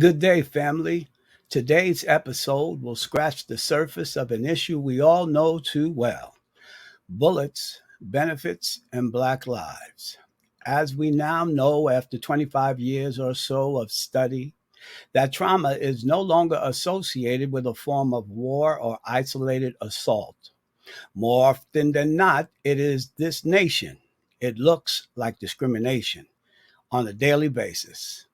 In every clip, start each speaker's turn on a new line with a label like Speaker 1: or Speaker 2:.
Speaker 1: Good day, family. Today's episode will scratch the surface of an issue we all know too well: bullets, benefits, and Black lives. As we now know, after 25 years or so of study, that trauma is no longer associated with a form of war or isolated assault. More often than not, it is this nation. It looks like discrimination on a daily basis.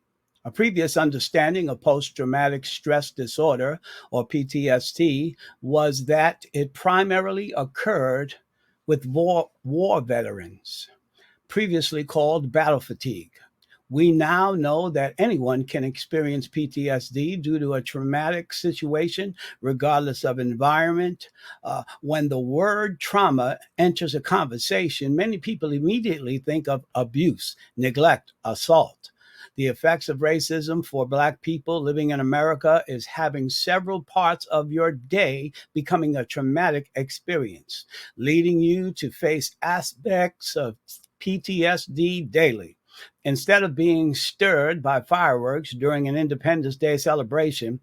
Speaker 1: A previous understanding of post traumatic stress disorder, or PTSD, was that it primarily occurred with war veterans, previously called battle fatigue. We now know that anyone can experience PTSD due to a traumatic situation, regardless of environment. When the word trauma enters a conversation, many people immediately think of abuse, neglect, assault. The effects of racism for Black people living in America is having several parts of your day becoming a traumatic experience, leading you to face aspects of PTSD daily. Instead of being stirred by fireworks during an Independence Day celebration,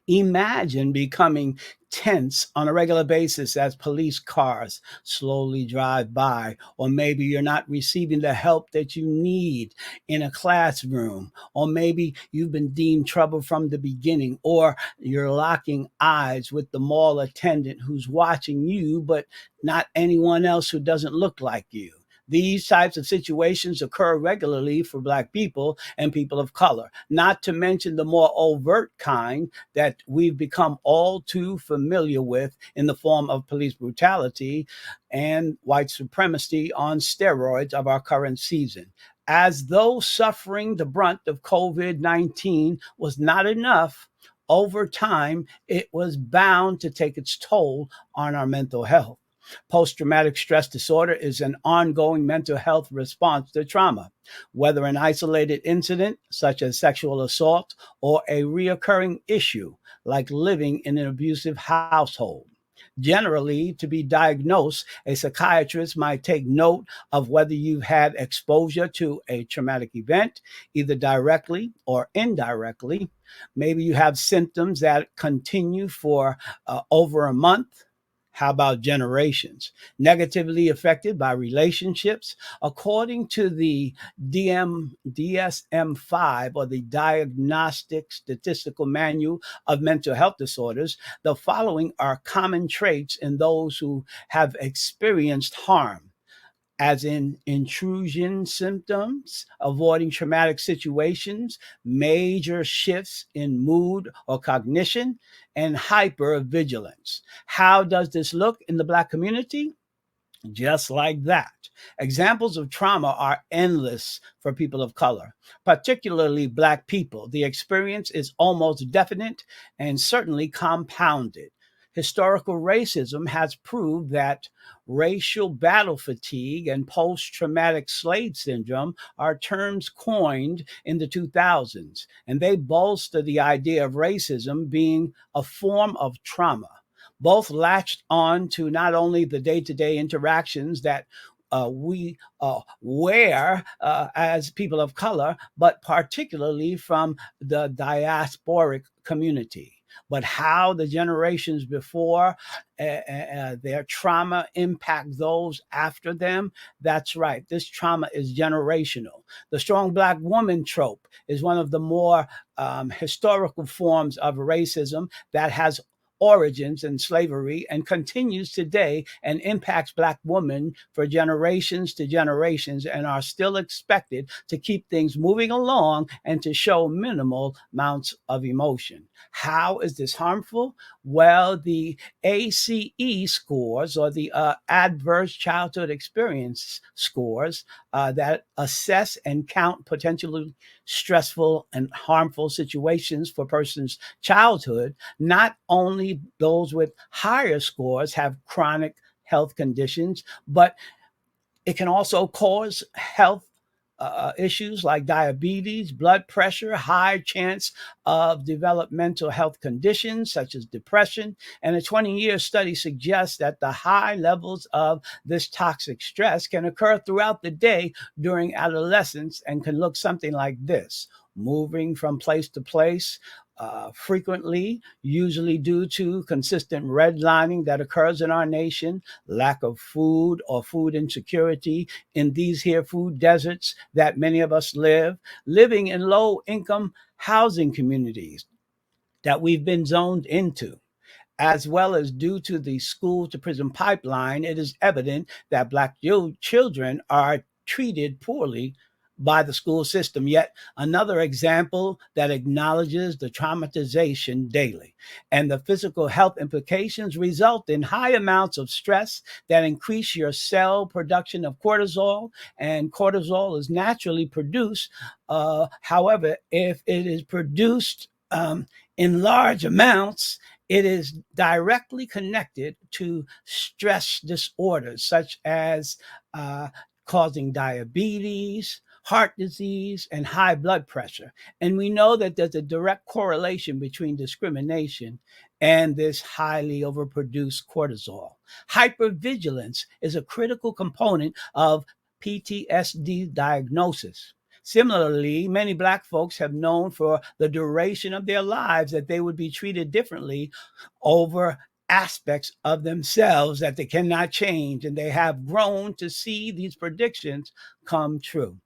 Speaker 1: imagine becoming tense on a regular basis as police cars slowly drive by, or maybe you're not receiving the help that you need in a classroom, or maybe you've been deemed trouble from the beginning, or you're locking eyes with the mall attendant who's watching you, but not anyone else who doesn't look like you. These types of situations occur regularly for Black people and people of color, not to mention the more overt kind that we've become all too familiar with in the form of police brutality and white supremacy on steroids of our current season. As though suffering the brunt of COVID-19 was not enough, over time, it was bound to take its toll on our mental health. Post traumatic stress disorder is an ongoing mental health response to trauma, whether an isolated incident, such as sexual assault, or a reoccurring issue, like living in an abusive household. Generally, to be diagnosed, a psychiatrist might take note of whether you've had exposure to a traumatic event, either directly or indirectly. Maybe you have symptoms that continue for over a month. How about generations? Negatively affected by relationships? According to the DSM-5, or the Diagnostic Statistical Manual of Mental Health Disorders, the following are common traits in those who have experienced harm, as in intrusion symptoms, avoiding traumatic situations, major shifts in mood or cognition, and hypervigilance. How does this look in the Black community? Just like that. Examples of trauma are endless for people of color, particularly Black people. The experience is almost definite and certainly compounded. Historical racism has proved that racial battle fatigue and post traumatic slave syndrome are terms coined in the 2000s, and they bolster the idea of racism being a form of trauma. Both latched on to not only the day to day interactions that we wear as people of color, but particularly from the diasporic community. But how the generations before their trauma impact those after them, that's right. This trauma is generational. The strong Black woman trope is one of the more historical forms of racism that has origins in slavery and continues today and impacts Black women for generations to generations, and are still expected to keep things moving along and to show minimal amounts of emotion. How is this harmful? Well, the ACE scores, or the Adverse Childhood Experience scores, that assess and count potentially stressful and harmful situations for person's childhood, not only those with higher scores have chronic health conditions, but it can also cause health issues like diabetes, blood pressure, high chance of developmental health conditions such as depression. And a 20-year study suggests that the high levels of this toxic stress can occur throughout the day during adolescence and can look something like this: moving from place to place frequently, usually due to consistent redlining that occurs in our nation, lack of food or food insecurity in these here food deserts that many of us live, living in low income housing communities that we've been zoned into, as well as due to the school to prison pipeline. It is evident that Black children are treated poorly by the school system. Yet another example that acknowledges the traumatization daily and the physical health implications result in high amounts of stress that increase your cell production of cortisol. And cortisol is naturally produced. However, if it is produced in large amounts, it is directly connected to stress disorders such as uh, causing diabetes, heart disease, and high blood pressure. And we know that there's a direct correlation between discrimination and this highly overproduced cortisol. Hypervigilance is a critical component of PTSD diagnosis. Similarly, many Black folks have known for the duration of their lives that they would be treated differently over aspects of themselves that they cannot change, and they have grown to see these predictions come true.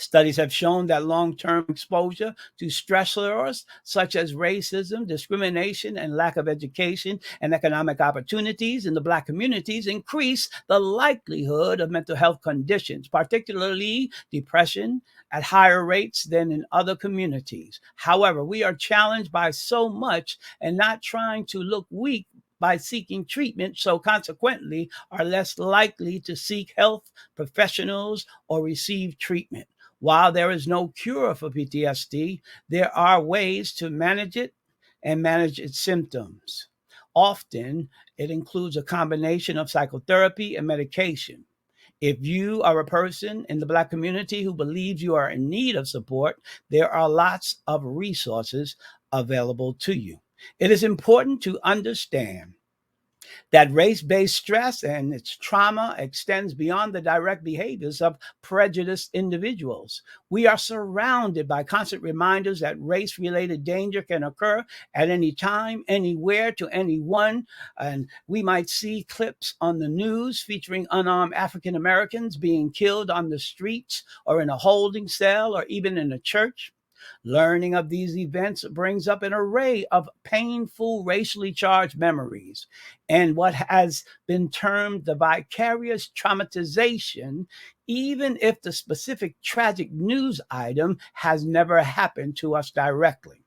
Speaker 1: Studies have shown that long term exposure to stressors such as racism, discrimination, and lack of education and economic opportunities in the Black communities increase the likelihood of mental health conditions, particularly depression, at higher rates than in other communities. However, we are challenged by so much and not trying to look weak by seeking treatment, so consequently are less likely to seek health professionals or receive treatment. While there is no cure for PTSD, there are ways to manage it and manage its symptoms. Often, it includes a combination of psychotherapy and medication. If you are a person in the Black community who believes you are in need of support, there are lots of resources available to you. It is important to understand that race based stress and its trauma extends beyond the direct behaviors of prejudiced individuals. We are surrounded by constant reminders that race related danger can occur at any time, anywhere, to anyone. And we might see clips on the news featuring unarmed African Americans being killed on the streets or in a holding cell or even in a church. Learning of these events brings up an array of painful, racially charged memories and what has been termed the vicarious traumatization, even if the specific tragic news item has never happened to us directly.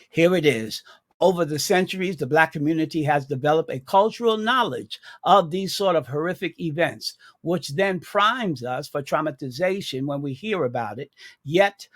Speaker 1: Here it is. Over the centuries, the Black community has developed a cultural knowledge of these sort of horrific events, which then primes us for traumatization when we hear about it. Yet,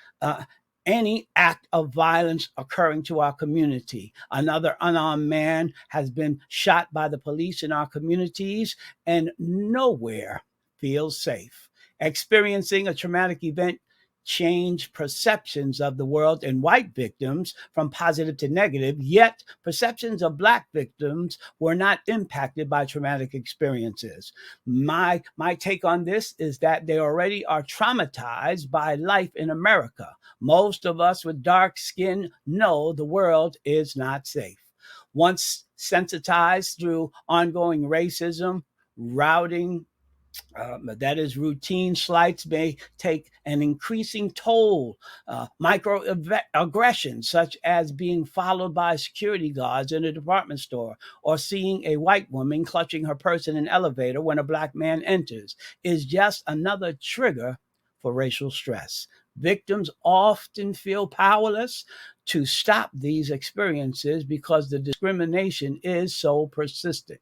Speaker 1: any act of violence occurring to our community, another unarmed man has been shot by the police in our communities, and nowhere feels safe. Experiencing a traumatic event change perceptions of the world in white victims from positive to negative, yet perceptions of Black victims were not impacted by traumatic experiences. My take on this is that they already are traumatized by life in America. Most of us with dark skin know the world is not safe. Once sensitized through ongoing racism, routing, that is, routine slights may take an increasing toll. Microaggressions, such as being followed by security guards in a department store or seeing a white woman clutching her purse in an elevator when a Black man enters, is just another trigger for racial stress. Victims often feel powerless to stop these experiences because the discrimination is so persistent.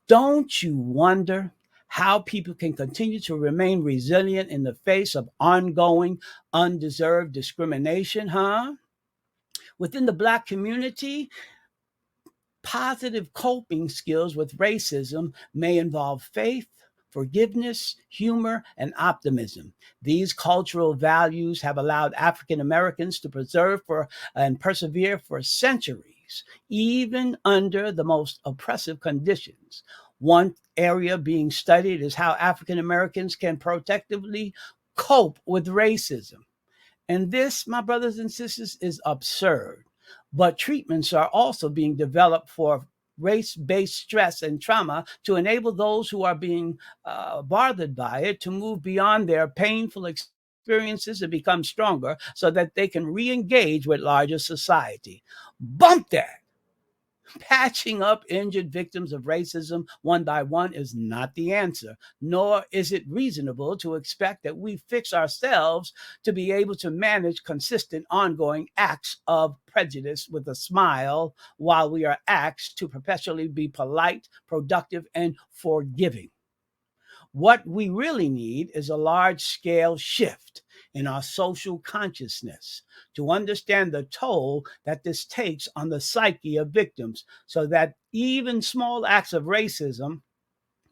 Speaker 1: Don't you wonder how people can continue to remain resilient in the face of ongoing, undeserved discrimination, huh? Within the Black community, positive coping skills with racism may involve faith, forgiveness, humor, and optimism. These cultural values have allowed African Americans to preserve for and persevere for centuries, even under the most oppressive conditions. One area being studied is how African Americans can protectively cope with racism. And this, my brothers and sisters, is absurd. But treatments are also being developed for race based stress and trauma to enable those who are being bothered by it to move beyond their painful experiences and become stronger so that they can re engage with larger society. Bump that! Patching up injured victims of racism one by one is not the answer, nor is it reasonable to expect that we fix ourselves to be able to manage consistent ongoing acts of prejudice with a smile while we are asked to perpetually be polite, productive, and forgiving. What we really need is a large scale shift in our social consciousness to understand the toll that this takes on the psyche of victims so that even small acts of racism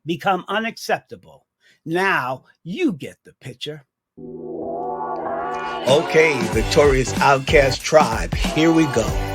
Speaker 1: become unacceptable. Now you get the picture. Okay, victorious Outcast tribe, here we go.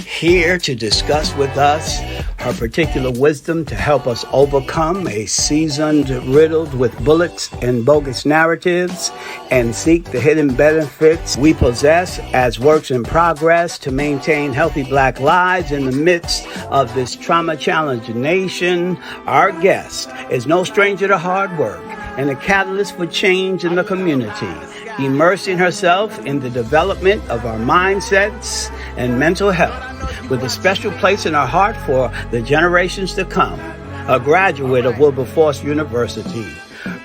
Speaker 1: Here to discuss with us her particular wisdom to help us overcome a season riddled with bullets and bogus narratives and seek the hidden benefits we possess as works in progress to maintain healthy Black lives in the midst of this trauma-challenged nation. Our guest is no stranger to hard work and a catalyst for change in the community, immersing herself in the development of our mindsets and mental health, with a special place in our heart for the generations to come. A graduate of Wilberforce University,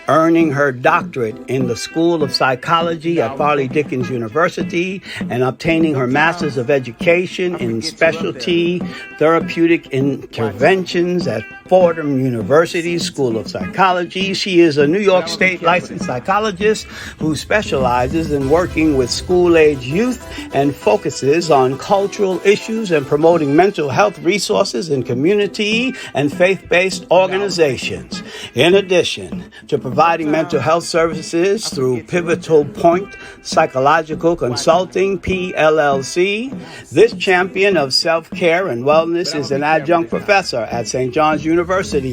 Speaker 1: earning her doctorate in the School of Psychology at Farley Dickens University and obtaining her Master's of Education in Specialty Therapeutic Interventions at Fordham University School of Psychology. She is a New York State licensed psychologist who specializes in working with school-age youth and focuses on cultural issues and promoting mental health resources in community and faith-based organizations. In addition to providing mental health services through Pivotal Point Psychological Consulting, PLLC, this champion of self-care and wellness is an adjunct professor at St. John's University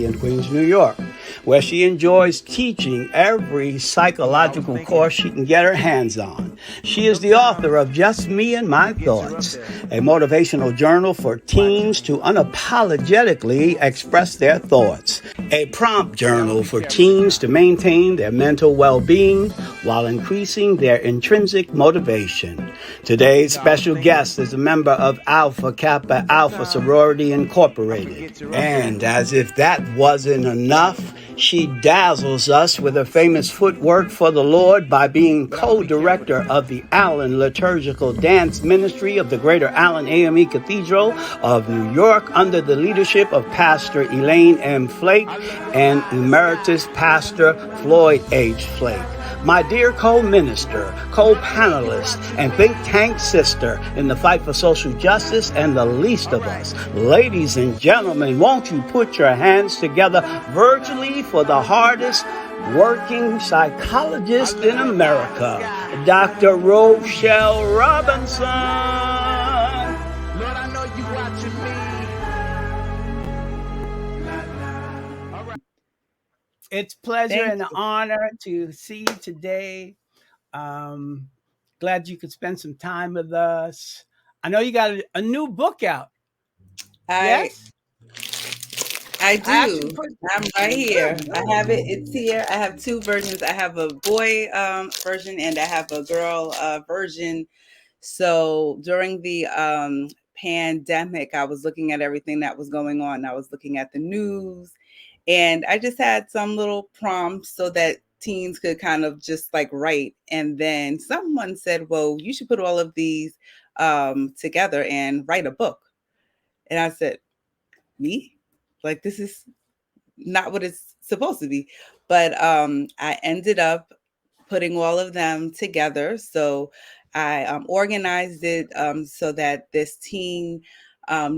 Speaker 1: in Queens, New York, where she enjoys teaching every psychological course she can get her hands on. She is the author of Just Me and My Thoughts, a motivational journal for teens to unapologetically express their thoughts, a prompt journal for teens to maintain their mental well-being while increasing their intrinsic motivation. Today's special guest is a member of Alpha Kappa Alpha Sorority Incorporated. And as if that wasn't enough, she dazzles us with her famous footwork for the Lord by being co-director of the Allen Liturgical Dance Ministry of the Greater Allen AME Cathedral of New York under the leadership of Pastor Elaine M. Flake and Emeritus Pastor Floyd H. Flake. My dear co-minister, co-panelist, and think tank sister in the fight for social justice and the least of us. Ladies and gentlemen, won't you put your hands together virtually for the hardest working psychologist in America, Dr. Rochelle Robinson. Lord, I know you watching me. It's pleasure and an honor to see you today. Glad you could spend some time with us. I know you got a new book out. Yes?
Speaker 2: I do. I'm right here. I have it. It's here. I have two versions. I have a boy version and I have a girl version. So during the pandemic, I was looking at everything that was going on. I was looking at the news. And I just had some little prompts so that teens could kind of just like write. And then someone said, well, you should put all of these together and write a book. And I said, me? Like, this is not what it's supposed to be. But I ended up putting all of them together. So I organized it so that this teen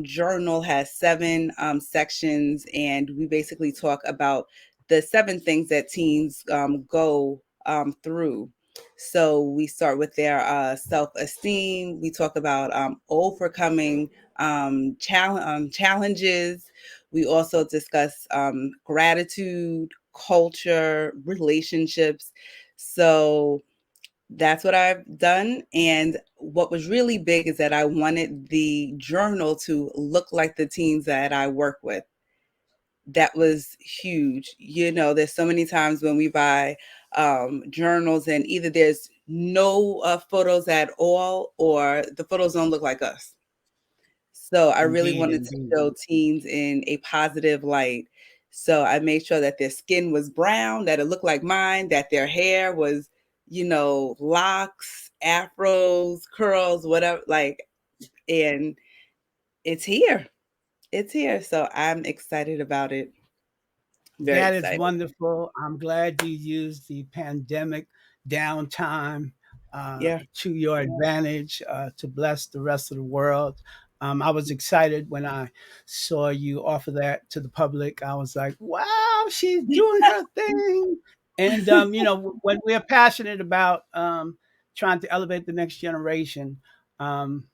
Speaker 2: journal has 7 sections, and we basically talk about the 7 things that teens go through. So we start with their self-esteem. We talk about overcoming challenges. We also discuss gratitude, culture, relationships. So That's what I've done. And what was really big is that I wanted the journal to look like the teens that I work with. That was huge. There's so many times when we buy journals and either there's no photos at all or the photos don't look like us. So I really
Speaker 1: Indeed,
Speaker 2: wanted to
Speaker 1: indeed.
Speaker 2: show teens in a positive light. So I made sure that their skin was brown, that it looked like mine, that their hair was, locks, afros, curls, whatever, and it's here. It's here. So I'm excited about it. Very
Speaker 1: That is
Speaker 2: excited.
Speaker 1: wonderful. I'm glad you used the pandemic downtime
Speaker 2: Yeah.
Speaker 1: to your advantage to bless the rest of the world. I was excited when I saw you offer that to the public. I was like, wow, she's doing her thing. And, when we're passionate about trying to elevate the next generation, um,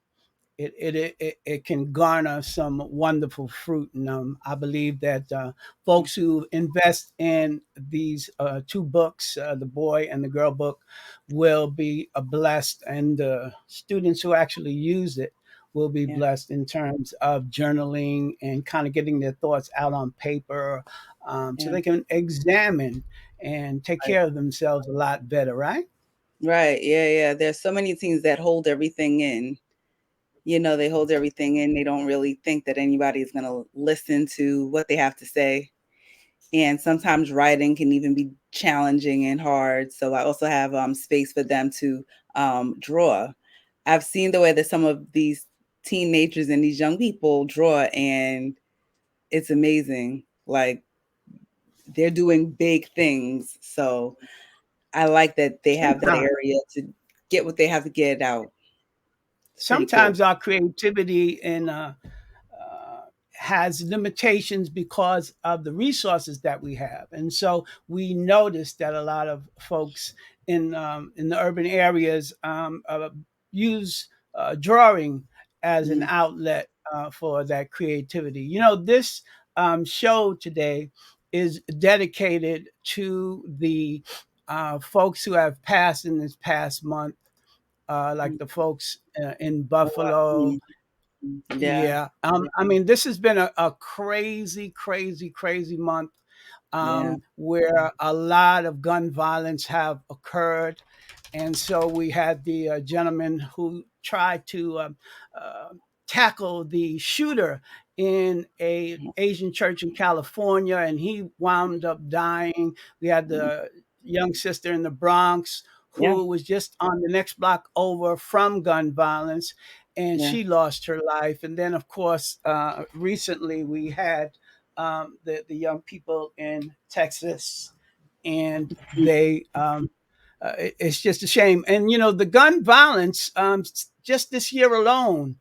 Speaker 1: it can garner some wonderful fruit. And I believe that folks who invest in these two books, the boy and the girl book, will be blessed, and the students who actually use it will be
Speaker 2: Yeah.
Speaker 1: blessed in terms of journaling and kind of getting their thoughts out on paper, so
Speaker 2: Yeah.
Speaker 1: they can examine and take
Speaker 2: Right.
Speaker 1: care of themselves a lot better, right?
Speaker 2: Right. Yeah. Yeah. There's so many teens that hold everything in. They hold everything in. They don't really think that anybody is going to listen to what they have to say. And sometimes writing can even be challenging and hard. So I also have space for them to draw. I've seen the way that some of these teenagers and these young people draw, and it's amazing. Like they're doing big things. So I like that they have that
Speaker 1: Sometimes.
Speaker 2: area to get what they have to get out. It's pretty cool.
Speaker 1: Sometimes our creativity and has limitations because of the resources that we have, and so we notice that a lot of folks in the urban areas use drawing as an
Speaker 2: Mhm.
Speaker 1: outlet for that creativity. This show today is dedicated to the folks who have passed in this past month, like
Speaker 2: Mhm.
Speaker 1: the folks in
Speaker 2: Oh,
Speaker 1: Buffalo.
Speaker 2: yeah.
Speaker 1: Yeah. I mean, this has been a crazy, crazy, crazy month,
Speaker 2: Yeah.
Speaker 1: where a lot of gun violence have occurred. And so we had the gentleman who tried to uh, tackle the shooter in a Asian church in California, and he wound up dying. We had the young sister in the Bronx
Speaker 2: Yeah.
Speaker 1: who was just on the next block over from gun violence, and
Speaker 2: Yeah.
Speaker 1: she lost her life. And then, of course, recently we had the young people in Texas, and they it's just a shame. And the gun violence, just this year alone,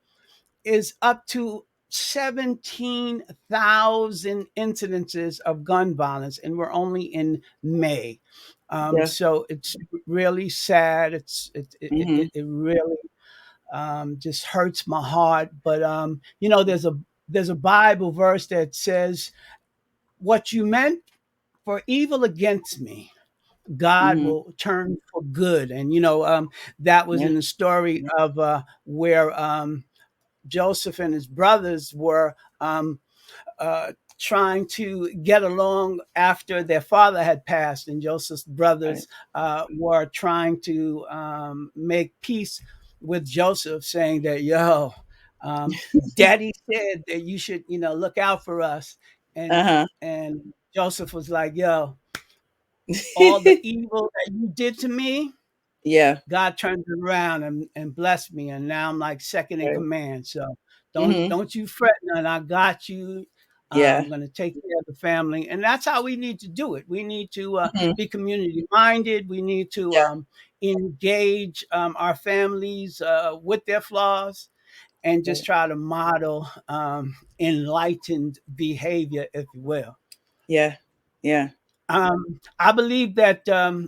Speaker 1: is up to 17,000 incidences of gun violence, and we're only in May.
Speaker 2: Yeah.
Speaker 1: So it's really sad.
Speaker 2: Mhm.
Speaker 1: It really just hurts my heart. But there's a Bible verse that says, "What you meant for evil against me, God
Speaker 2: Mhm.
Speaker 1: will turn for good." And that was
Speaker 2: Yeah.
Speaker 1: in the story of where Joseph and his brothers were trying to get along after their father had passed, and Joseph's
Speaker 2: Right.
Speaker 1: brothers were trying to make peace with Joseph, saying that, yo, Daddy said that you should, look out for us, and
Speaker 2: Uh-huh.
Speaker 1: and Joseph was like, yo, all the evil that you did to me,
Speaker 2: Yeah.
Speaker 1: God turned it around and blessed me, and now I'm like second in
Speaker 2: Right.
Speaker 1: command. So
Speaker 2: Mhm.
Speaker 1: don't you fret none. I got you.
Speaker 2: Yeah.
Speaker 1: I'm going to take care of the family, and that's how we need to do it. We need to
Speaker 2: Mhm.
Speaker 1: be community minded. We need to
Speaker 2: Yeah.
Speaker 1: engage our families with their flaws, and just
Speaker 2: Right.
Speaker 1: try to model enlightened behavior, if you will.
Speaker 2: Yeah. Yeah.
Speaker 1: I believe that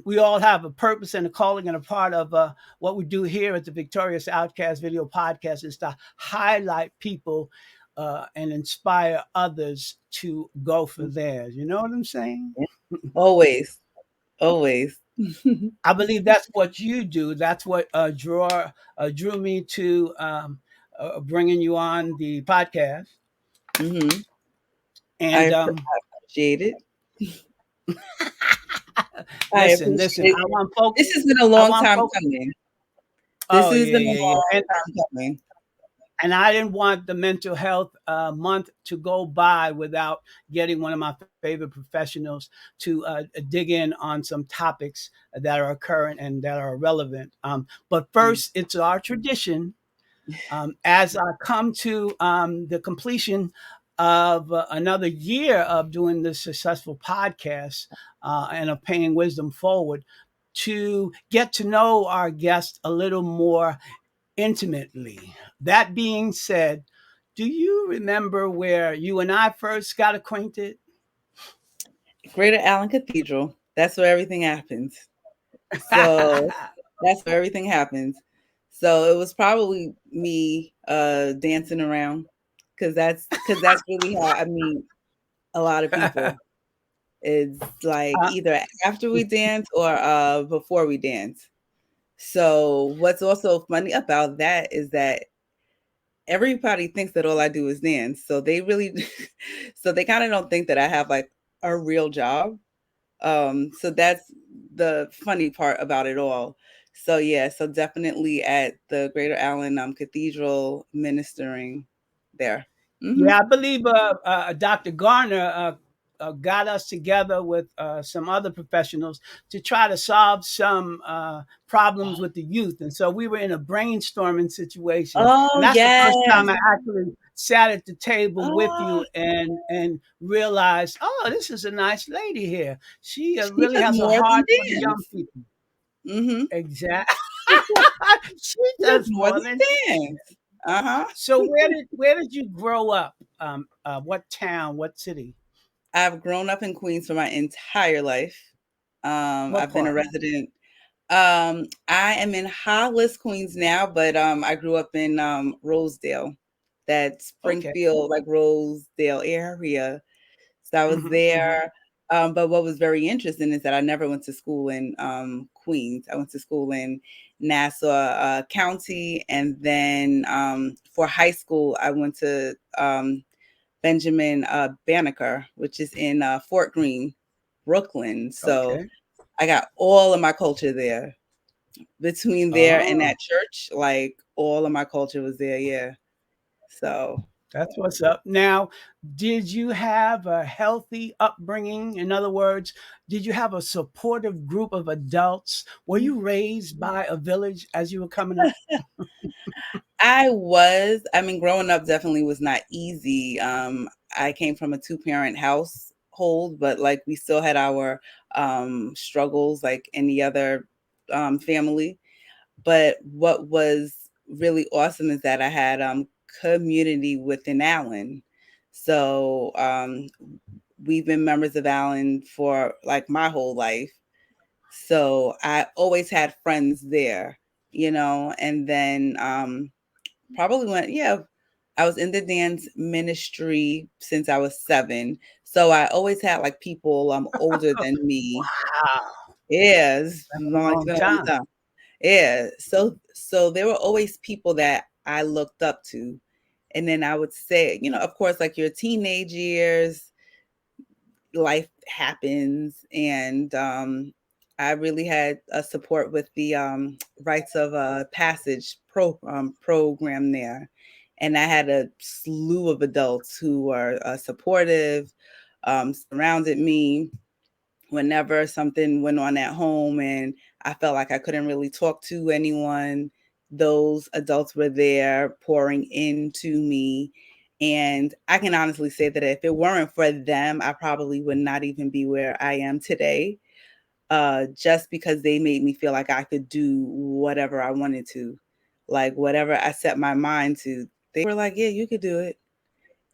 Speaker 1: we all have a purpose and a calling, and a part of what we do here at the Victorious Outcast Video Podcast is to highlight people and inspire others to go for theirs. You know what I'm saying?
Speaker 2: Yeah. Always. Always.
Speaker 1: I believe that's what you do. That's what drew me to bringing you on the podcast.
Speaker 2: Hmm.
Speaker 1: And
Speaker 2: Appreciate it. I
Speaker 1: listen.
Speaker 2: appreciate
Speaker 1: I
Speaker 2: it.
Speaker 1: want folks.
Speaker 2: This has been a
Speaker 1: I
Speaker 2: long
Speaker 1: want
Speaker 2: time
Speaker 1: folks.
Speaker 2: coming. This
Speaker 1: Oh
Speaker 2: has
Speaker 1: yeah,
Speaker 2: been a
Speaker 1: yeah, yeah.
Speaker 2: long time coming.
Speaker 1: And I didn't want the mental health month to go by without getting one of my favorite professionals to dig in on some topics that are current and that are relevant. But
Speaker 2: Mm.
Speaker 1: first, it's our tradition as I come to the completion of another year of doing this successful podcast and of paying wisdom forward, to get to know our guest a little more intimately. That being said, do you remember where you and I first got acquainted?
Speaker 2: Greater Allen Cathedral. That's where everything happens. So that's where everything happens. So it was probably me dancing around, because that's really how I meet a lot of people. It's like
Speaker 1: Uh,
Speaker 2: either after we dance or before we dance. So what's also funny about that is that everybody thinks that all I do is dance. So they really so they kind of don't think that I have like a real job. So that's the funny part about it all. So yeah, so definitely at the Greater Allen Cathedral ministering there. Hmm.
Speaker 1: Yeah, I believe Dr. Garner got us together with some other professionals to try to solve some problems with the youth. And so we were in a brainstorming situation. And
Speaker 2: Oh
Speaker 1: that's the first
Speaker 2: yes.
Speaker 1: time I actually sat at the table with
Speaker 2: Oh,
Speaker 1: you and realized, oh, this is a nice lady here. She
Speaker 2: she
Speaker 1: really
Speaker 2: does
Speaker 1: has a
Speaker 2: more than
Speaker 1: heart for the young
Speaker 2: dance.
Speaker 1: people.
Speaker 2: Hmm.
Speaker 1: Exactly. She
Speaker 2: She does
Speaker 1: does
Speaker 2: more
Speaker 1: more
Speaker 2: than
Speaker 1: than
Speaker 2: dance. Uh-huh.
Speaker 1: so. Where did you grow up? What town? What city?
Speaker 2: I've grown up in Queens for my entire life.
Speaker 1: What
Speaker 2: I've been a
Speaker 1: part?
Speaker 2: resident. I am in Hollis, Queens now, but I grew up in Rosedale, that
Speaker 1: Okay.
Speaker 2: Springfield, like Rosedale area. So I was
Speaker 1: Hmm, hmm.
Speaker 2: there. But what was very interesting is that I never went to school in Queens. I went to school in Nassau County, and then for high school, I went to Benjamin Banneker, which is in Fort Greene, Brooklyn. So
Speaker 1: Okay.
Speaker 2: I got all of my culture there. Between there and
Speaker 1: Oh,
Speaker 2: that church, like all of my culture was there. Yeah. So
Speaker 1: that's what's up. Now, did you have a healthy upbringing? In other words, did you have a supportive group of adults? Were you raised by a village as you were coming up?
Speaker 2: I mean, growing up definitely was not easy. I came from a two-parent household, but like we still had our struggles like any other family. But what was really awesome is that I had community within Allen. So we've been members of Allen for like my whole life. So I always had friends there, and then probably went, yeah, I was in the dance ministry since I was 7. So I always had like people older than me.
Speaker 1: Wow,
Speaker 2: Yeah,
Speaker 1: that's a
Speaker 2: it's
Speaker 1: long
Speaker 2: been a long
Speaker 1: time.
Speaker 2: time. Yeah. So there were always people that I looked up to. And then I would say, of course, like your teenage years, life happens, and I really had a support with the rites of passage program there, and I had a slew of adults who were supportive, surrounded me whenever something went on at home and I felt like I couldn't really talk to anyone. Those adults were there pouring into me. And I can honestly say that if it weren't for them, I probably would not even be where I am today. Just because they made me feel like I could do whatever I wanted to, like whatever I set my mind to. They were like, "Yeah, you could do it."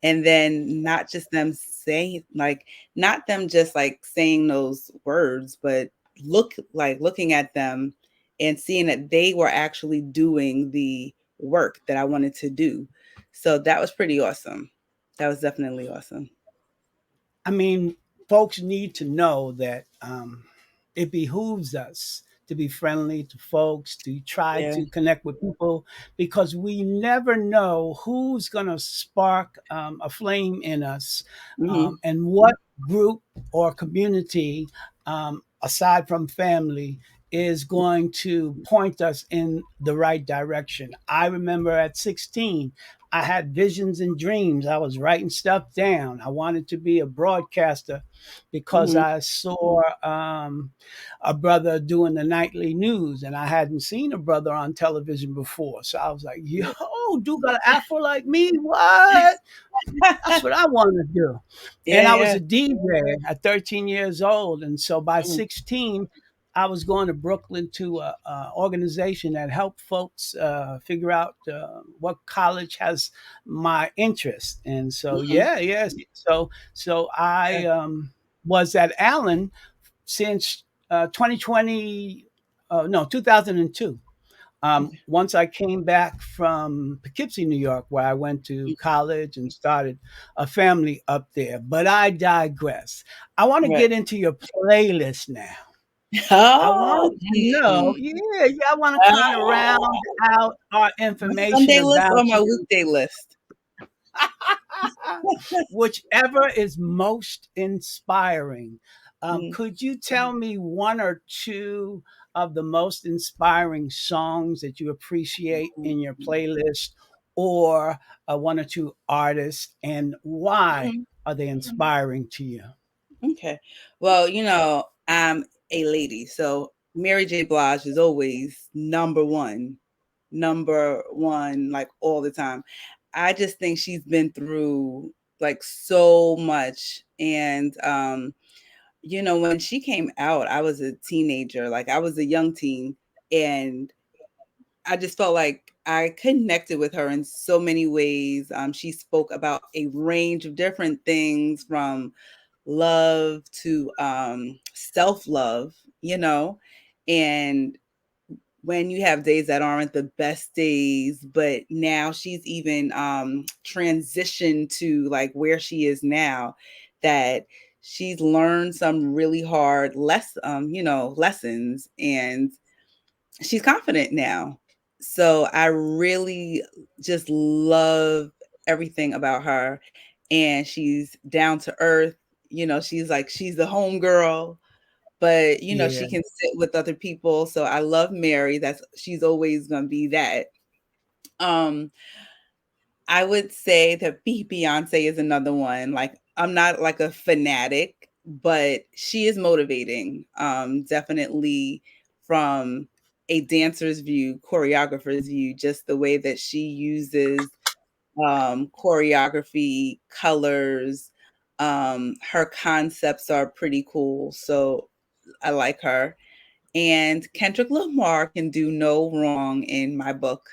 Speaker 2: And then not just them saying like not them just like saying those words, but looking at them and seeing that they were actually doing the work that I wanted to do. So that was pretty awesome. That was definitely awesome.
Speaker 1: I mean, folks need to know that. it behooves us to be friendly to folks, to try
Speaker 2: Yeah.
Speaker 1: to connect with people, because we never know who's going to spark a flame in us,
Speaker 2: Hmm.
Speaker 1: and what group or community, aside from family, is going to point us in the right direction. I remember at 16, I had visions and dreams. I was writing stuff down. I wanted to be a broadcaster because
Speaker 2: Hmm.
Speaker 1: I saw a brother doing the nightly news, and I hadn't seen a brother on television before. So I was like, yo,
Speaker 2: Yeah.
Speaker 1: dude got an afro like me? What? That's what I want to do. And
Speaker 2: Yeah.
Speaker 1: I was
Speaker 2: Yeah.
Speaker 1: a DJ at 13 years old. And so by
Speaker 2: Mhm.
Speaker 1: 16, I was going to Brooklyn to a organization that helped folks figure out what college has my interest. And so,
Speaker 2: Mhm.
Speaker 1: yeah, yes. So I
Speaker 2: Yeah.
Speaker 1: was at Allen since 2020, no, 2002.
Speaker 2: Okay.
Speaker 1: Once I came back from Poughkeepsie, New York, where I went to college and started a family up there. But I digress. I want to
Speaker 2: Right.
Speaker 1: get into your playlist now. I
Speaker 2: Oh.
Speaker 1: want to know, yeah, I want to kind of round
Speaker 2: Ah.
Speaker 1: out our
Speaker 2: My
Speaker 1: information
Speaker 2: Sunday list or
Speaker 1: about
Speaker 2: my
Speaker 1: you.
Speaker 2: weekday list?
Speaker 1: Whichever is most inspiring.
Speaker 2: Mhm.
Speaker 1: Could you tell me one or two of the most inspiring songs that you appreciate in your playlist, or one or two artists, and why
Speaker 2: Mhm.
Speaker 1: are they inspiring to you?
Speaker 2: Okay. Well, I'm a lady, so Mary J. Blige is always number one, like all the time. I just think she's been through like so much. And, when she came out, I was a teenager, like I was a young teen. And I just felt like I connected with her in so many ways. She spoke about a range of different things from love to self love, and when you have days that aren't the best days, but now she's even transitioned to like where she is now, that she's learned some really hard lessons, and she's confident now. So I really just love everything about her. And she's down to earth. She's the home girl, but
Speaker 1: Yeah,
Speaker 2: she can sit with other people. So I love Mary. She's always gonna be that. Um, I would say that Beyonce is another one. Like, I'm not like a fanatic, but she is motivating. Definitely from a dancer's view, choreographer's view, just the way that she uses choreography, colors. Her concepts are pretty cool. So I like her. And Kendrick Lamar can do no wrong in my book.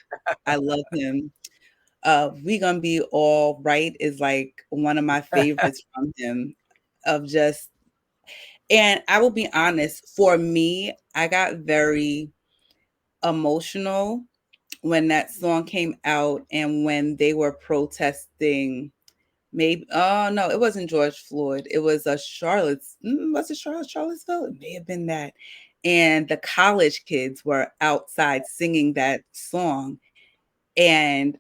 Speaker 2: I love him. We Gonna Be All Right is like one of my favorites from him, of just, and I will be honest, for me, I got very emotional when that song came out and when they were protesting. Maybe, oh no, it wasn't George Floyd. It was a was it Charlottesville? It may have been that. And the college kids were outside singing that song. And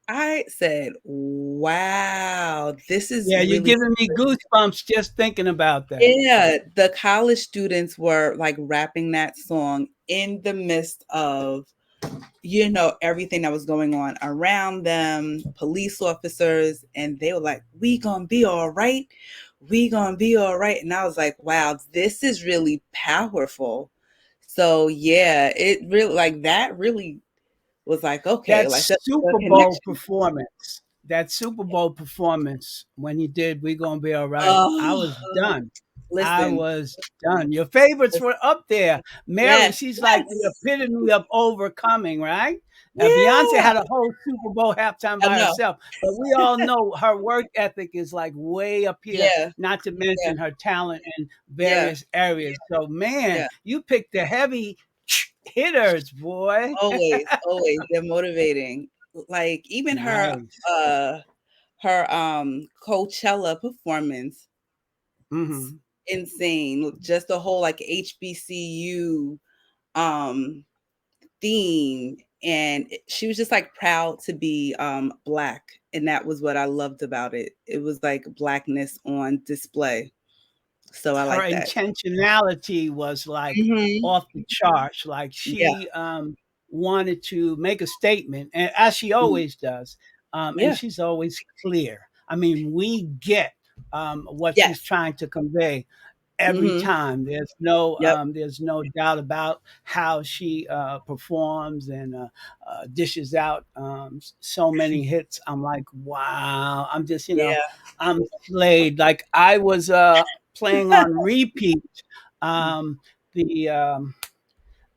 Speaker 2: I said, wow, this is
Speaker 1: yeah, you're
Speaker 2: really,
Speaker 1: giving me goosebumps just thinking about that.
Speaker 2: yeah. The college students were like rapping that song in the midst of, everything that was going on around them, police officers, and they were like, we gonna be all right. We gonna be all right. And I was like, wow, this is really powerful. So yeah, it really, like, that really was like, okay,
Speaker 1: That
Speaker 2: like the
Speaker 1: Super Bowl
Speaker 2: connection.
Speaker 1: performance, that Super Bowl performance when you did "We Gonna Be All Right," I
Speaker 2: Oh,
Speaker 1: was done. I
Speaker 2: listen,
Speaker 1: was done. Your favorites
Speaker 2: listen.
Speaker 1: were up there. Mary,
Speaker 2: Yes,
Speaker 1: she's like the
Speaker 2: yes,
Speaker 1: epitome of overcoming, right? Beyonce
Speaker 2: yeah,
Speaker 1: had a whole Super Bowl halftime
Speaker 2: I
Speaker 1: by
Speaker 2: know.
Speaker 1: herself, but we all know her work ethic is like way up here,
Speaker 2: Yeah,
Speaker 1: not to
Speaker 2: yeah,
Speaker 1: mention her talent in
Speaker 2: yeah,
Speaker 1: various areas. So, man,
Speaker 2: yeah.
Speaker 1: you picked the heavy hitters, boy.
Speaker 2: Always, always. They're motivating. Like even
Speaker 1: Nice.
Speaker 2: uh her Coachella performance,
Speaker 1: Hmm.
Speaker 2: insane. Just the whole like HBCU um theme, and she was just like proud to be Black, and that was what I loved about it. It was like Blackness on display. So I
Speaker 1: Her
Speaker 2: like that.
Speaker 1: intentionality was like
Speaker 2: Mhm.
Speaker 1: off the charts. Like
Speaker 2: Yeah.
Speaker 1: she wanted to make a statement, and as she
Speaker 2: Mhm.
Speaker 1: always does, and
Speaker 2: Yeah.
Speaker 1: she's always clear. I mean, we get what she's
Speaker 2: Yes.
Speaker 1: trying to convey every
Speaker 2: Mhm.
Speaker 1: time.
Speaker 2: Yep.
Speaker 1: There's no doubt about how she performs and dishes out so many hits. I'm like, wow. I'm just,
Speaker 2: Yeah.
Speaker 1: I'm slayed. Like I was playing on repeat um, the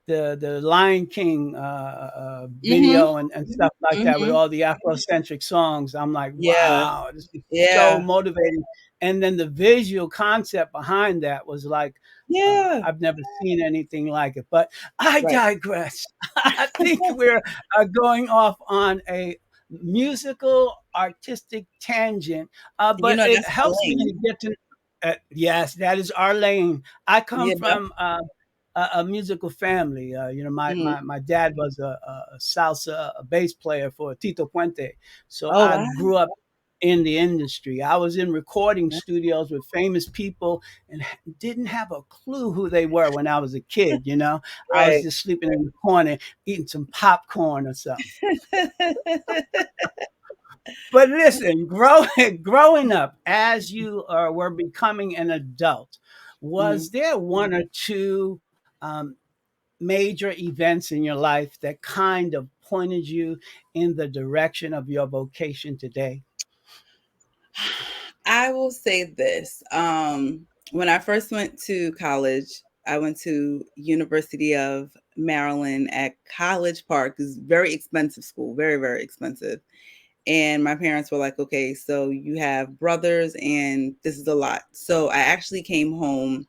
Speaker 1: the Lion King
Speaker 2: Mhm.
Speaker 1: video and stuff like that with
Speaker 2: Mhm.
Speaker 1: all the Afrocentric songs. I'm like,
Speaker 2: Yeah.
Speaker 1: wow, this is so
Speaker 2: Yeah.
Speaker 1: motivating. And then the visual concept behind that was like,
Speaker 2: Yeah.
Speaker 1: I've never seen anything like it. But I
Speaker 2: Right.
Speaker 1: digress. I think we're going off on a musical artistic tangent, but it
Speaker 2: That's our
Speaker 1: helps me to
Speaker 2: lane.
Speaker 1: get to. Yes, that is our lane. I come
Speaker 2: You know?
Speaker 1: from a musical family.
Speaker 2: Mhm.
Speaker 1: My dad was a salsa bass player for Tito Puente, so
Speaker 2: Oh,
Speaker 1: I
Speaker 2: wow.
Speaker 1: grew up in the industry. I was in recording studios with famous people and didn't have a clue who they were when I was a kid. I was
Speaker 2: Right.
Speaker 1: just sleeping in the corner eating some popcorn or something. But listen, growing up as you were becoming an adult, was
Speaker 2: Mhm.
Speaker 1: there one or two major events in your life that kind of pointed you in the direction of your vocation today?
Speaker 2: I will say this. When I first went to college, I went to University of Maryland at College Park. It's a very expensive school, very, very expensive. And my parents were like, okay, so you have brothers and this is a lot. So I actually came home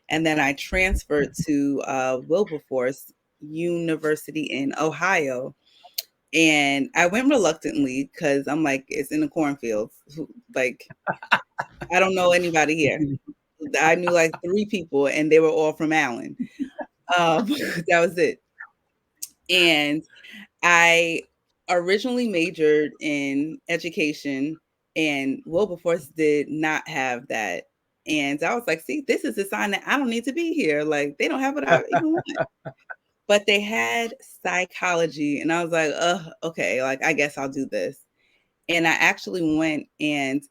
Speaker 2: and then I transferred to Wilberforce University in Ohio. And I went reluctantly because I'm like, it's in the cornfields. Like, I don't know anybody here. I knew like 3 people and they were all from Allen. That was it. And I originally majored in education, and Wilberforce did not have that. And I was like, see, this is a sign that I don't need to be here. Like, they don't have what I even want. But they had psychology, and I was like, okay, like, I guess I'll do this. And I actually went and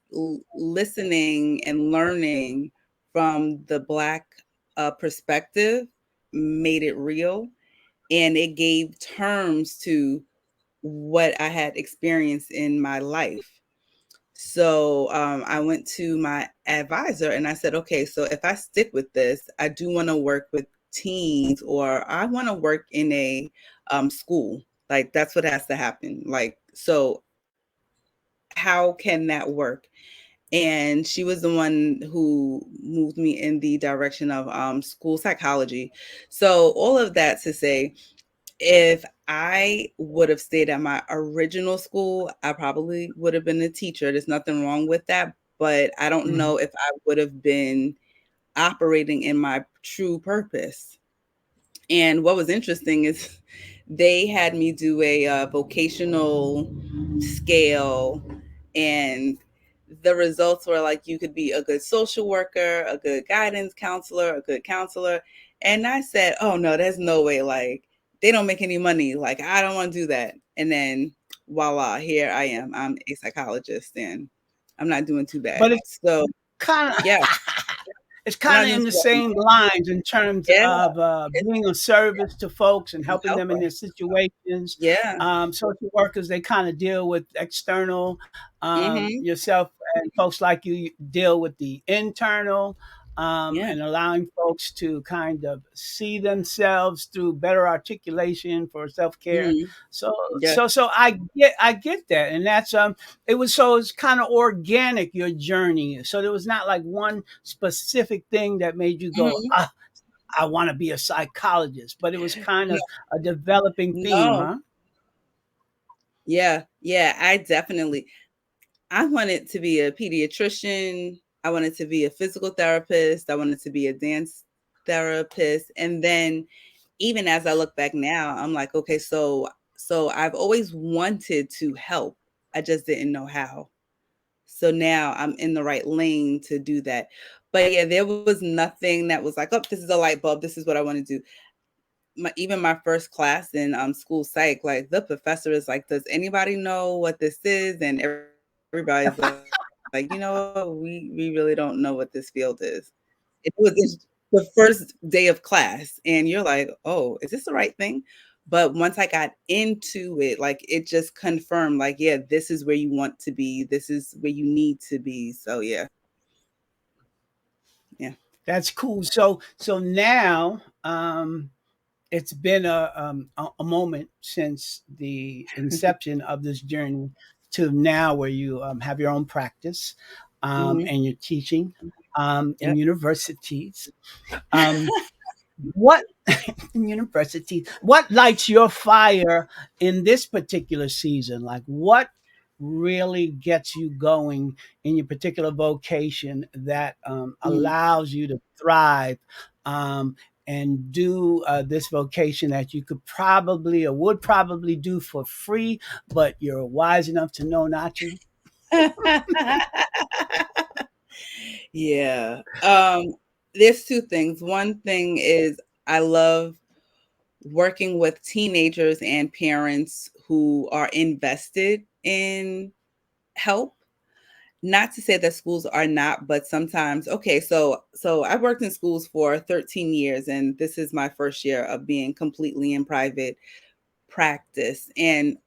Speaker 2: listening and learning from the Black perspective made it real. And it gave terms to what I had experienced in my life. So I went to my advisor and I said, okay, so if I stick with this, I do want to work with teens, or I want to work in a school. Like, that's what has to happen. Like, so how can that work? And she was the one who moved me in the direction of school psychology. So all of that to say, if I would have stayed at my original school, I probably would have been a teacher. There's nothing wrong with that, but I don't
Speaker 1: Mhm.
Speaker 2: know if I would have been operating in my true purpose. And what was interesting is they had me do a vocational scale, and the results were like you could be a good social worker, a good guidance counselor, a good counselor. And I said, oh no, there's no way. Like, they don't make any money. Like, I don't want to do that. And then voila, here I am. I'm a psychologist and I'm not doing too bad.
Speaker 1: But it's
Speaker 2: So
Speaker 1: kind of
Speaker 2: yeah,
Speaker 1: it's
Speaker 2: I'm
Speaker 1: kind
Speaker 2: not
Speaker 1: of
Speaker 2: doing
Speaker 1: in
Speaker 2: too
Speaker 1: the
Speaker 2: bad.
Speaker 1: same lines in terms
Speaker 2: Yeah,
Speaker 1: of
Speaker 2: it's
Speaker 1: being of service to folks and helping them in
Speaker 2: helpful.
Speaker 1: their situations.
Speaker 2: Yeah.
Speaker 1: Social workers, they kind of deal with external.
Speaker 2: Mm-hmm.
Speaker 1: Yourself and folks like you deal with the internal,
Speaker 2: Yeah.
Speaker 1: and allowing folks to kind of see themselves through better articulation for self care.
Speaker 2: Mm-hmm.
Speaker 1: So
Speaker 2: Yeah.
Speaker 1: I get that, and that's it's kind of organic, your journey. So there was not like one specific thing that made you go,
Speaker 2: Mm-hmm.
Speaker 1: ah, I want to be a psychologist, but it was kind of a developing theme,
Speaker 2: No.
Speaker 1: huh?
Speaker 2: Yeah. Yeah. I wanted to be a pediatrician. I wanted to be a physical therapist. I wanted to be a dance therapist. And then even as I look back now, I'm like, okay, so I've always wanted to help. I just didn't know how. So now I'm in the right lane to do that. But yeah, there was nothing that was like, oh, this is a light bulb. This is what I want to do. Even my first class in school psych, like the professor is like, does anybody know what this is? And everybody's like, you know what, we really don't know what this field is. It was the first day of class, and you're like, oh, is this the right thing? But once I got into it, like it just confirmed, like, yeah, this is where you want to be. This is where you need to be. So yeah.
Speaker 1: That's cool. So now, it's been a moment since the inception of this journey to now, where you have your own practice,
Speaker 2: Hmm.
Speaker 1: and you're teaching in
Speaker 2: Yep.
Speaker 1: universities. Um, what university? What lights your fire in this particular season? Like, what really gets you going in your particular vocation that
Speaker 2: Mm.
Speaker 1: allows you to thrive, um, and do this vocation that you could probably or would probably do for free, but you're wise enough to know not to?
Speaker 2: Yeah. There's two things. One thing is I love working with teenagers and parents who are invested in help. Not to say that schools are not, but sometimes, okay, so I've worked in schools for 13 years, and this is my first year of being completely in private practice. And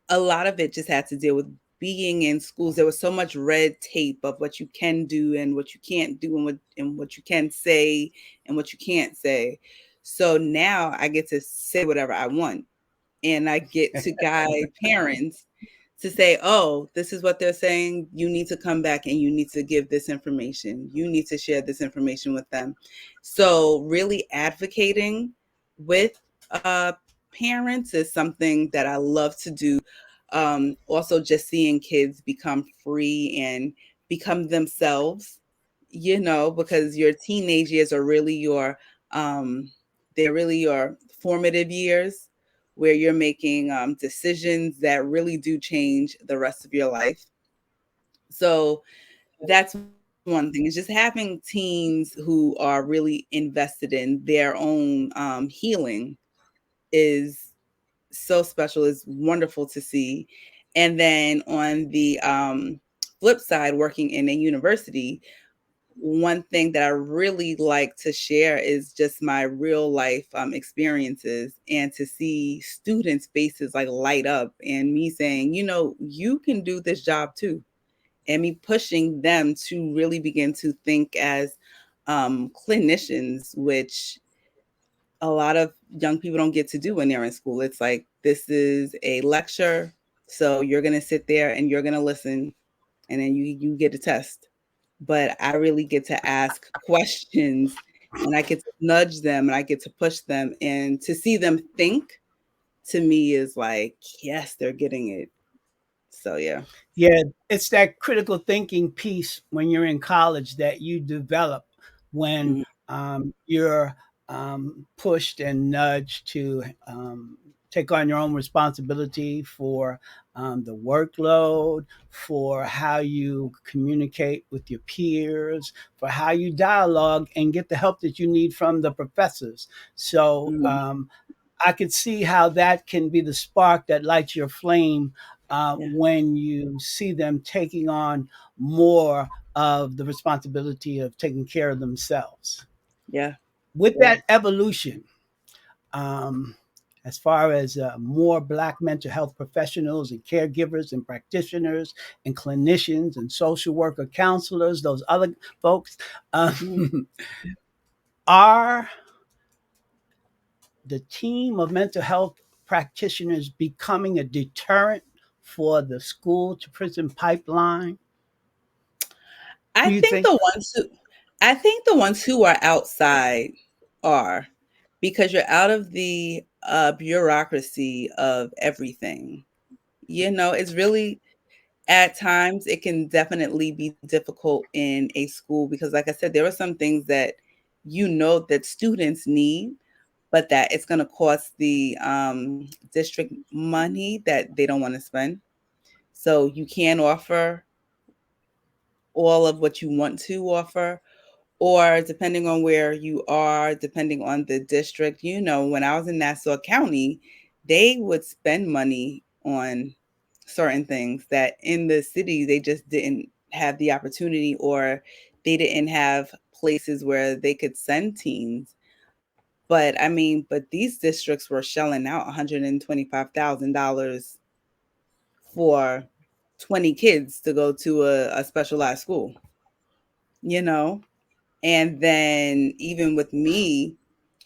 Speaker 2: a lot of it just had to deal with being in schools. There was so much red tape of what you can do and what you can't do, and what you can say and what you can't say. So now I get to say whatever I want, and I get to guide parents to say, oh, this is what they're saying. You need to come back and you need to give this information. You need to share this information with them. So, really advocating with parents is something that I love to do. Also, just seeing kids become free and become themselves, because your teenage years are really um, they're really your formative years where you're making decisions that really do change the rest of your life. So that's one thing, is just having teens who are really invested in their own healing is so special, is wonderful to see. And then on the flip side, working in a university, one thing that I really like to share is just my real life experiences, and to see students' faces like light up, and me saying, you can do this job too. And me pushing them to really begin to think as clinicians, which a lot of young people don't get to do when they're in school. It's like, this is a lecture. So you're going to sit there and you're going to listen, and then you get a test. But I really get to ask questions, and I get to nudge them, and I get to push them, and to see them think, to me is like, yes, they're getting it. So yeah.
Speaker 1: Yeah, it's that critical thinking piece when you're in college that you develop when
Speaker 2: Mhm.
Speaker 1: you're pushed and nudged to take on your own responsibility for the workload, for how you communicate with your peers, for how you dialogue and get the help that you need from the professors. So
Speaker 2: Mhm.
Speaker 1: I could see how that can be the spark that lights your flame
Speaker 2: Yeah.
Speaker 1: when you see them taking on more of the responsibility of taking care of themselves.
Speaker 2: Yeah.
Speaker 1: With
Speaker 2: Yeah.
Speaker 1: that evolution, um, as far as more Black mental health professionals and caregivers and practitioners and clinicians and social worker counselors, those other folks,
Speaker 2: Mhm.
Speaker 1: are the team of mental health practitioners becoming a deterrent for the school to prison pipeline?
Speaker 2: I
Speaker 1: Do you
Speaker 2: think
Speaker 1: think?
Speaker 2: the ones who I think the ones who are outside are, because you're out of the bureaucracy of everything. It's really At times, it can definitely be difficult in a school because, like I said, there are some things that that students need, but that it's going to cost the district money that they don't want to spend. So you can offer all of what you want to offer, or depending on where you are, depending on the district. When I was in Nassau County, they would spend money on certain things that in the city they just didn't have the opportunity, or they didn't have places where they could send teens. But these districts were shelling out $125,000 for 20 kids to go to a specialized school, you know? And then even with me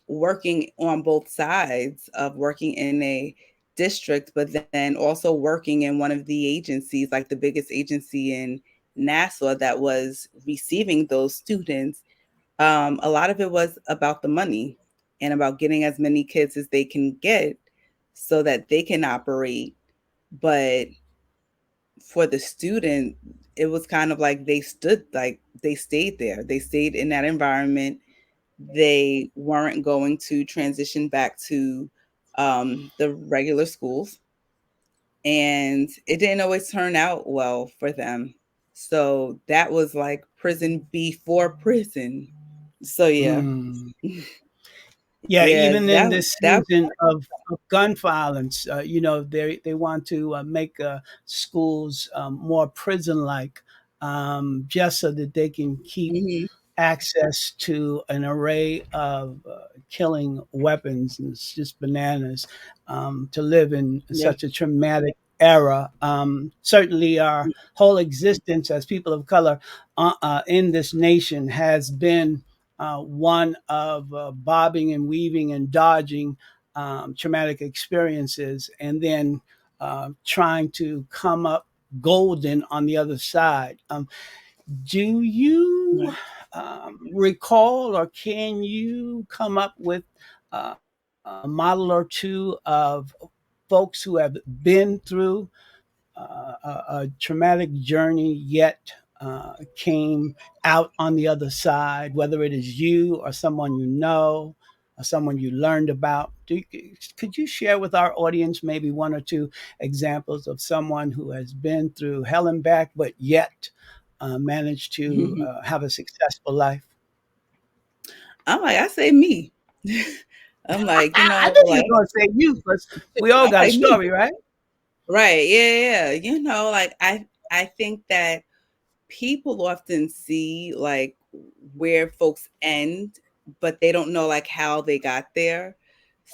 Speaker 2: working on both sides of working in a district, but then also working in one of the agencies, like the biggest agency in Nassau that was receiving those students, a lot of it was about the money and about getting as many kids as they can get so that they can operate. But for the student, it was kind of like they stayed there. They stayed in that environment. They weren't going to transition back to the regular schools, and it didn't always turn out well for them. So that was like prison before prison. So yeah,
Speaker 1: Mm. Yeah,
Speaker 2: yeah,
Speaker 1: even in
Speaker 2: that
Speaker 1: this
Speaker 2: that
Speaker 1: season of gun violence, they want to make schools more prison-like, just so that they can keep
Speaker 2: mhm,
Speaker 1: access to an array of killing weapons. And it's just bananas to live in
Speaker 2: yeah,
Speaker 1: such a traumatic era. Certainly, our whole existence as people of color in this nation has been one of bobbing and weaving and dodging traumatic experiences, and then trying to come up golden on the other side. Do you
Speaker 2: right.
Speaker 1: recall, or can you come up with a model or two of folks who have been through a traumatic journey yet came out on the other side, whether it is you or someone you know or someone you learned about? Could you share with our audience maybe one or two examples of someone who has been through hell and back, but yet managed to have a successful life?
Speaker 2: I say me. I'm like,
Speaker 1: I knew you
Speaker 2: like
Speaker 1: were going to say you, because we all
Speaker 2: I'm
Speaker 1: got a
Speaker 2: like me.
Speaker 1: story, right?
Speaker 2: Right. Yeah, yeah. Like I think that people often see like where folks end, but they don't know like how they got there.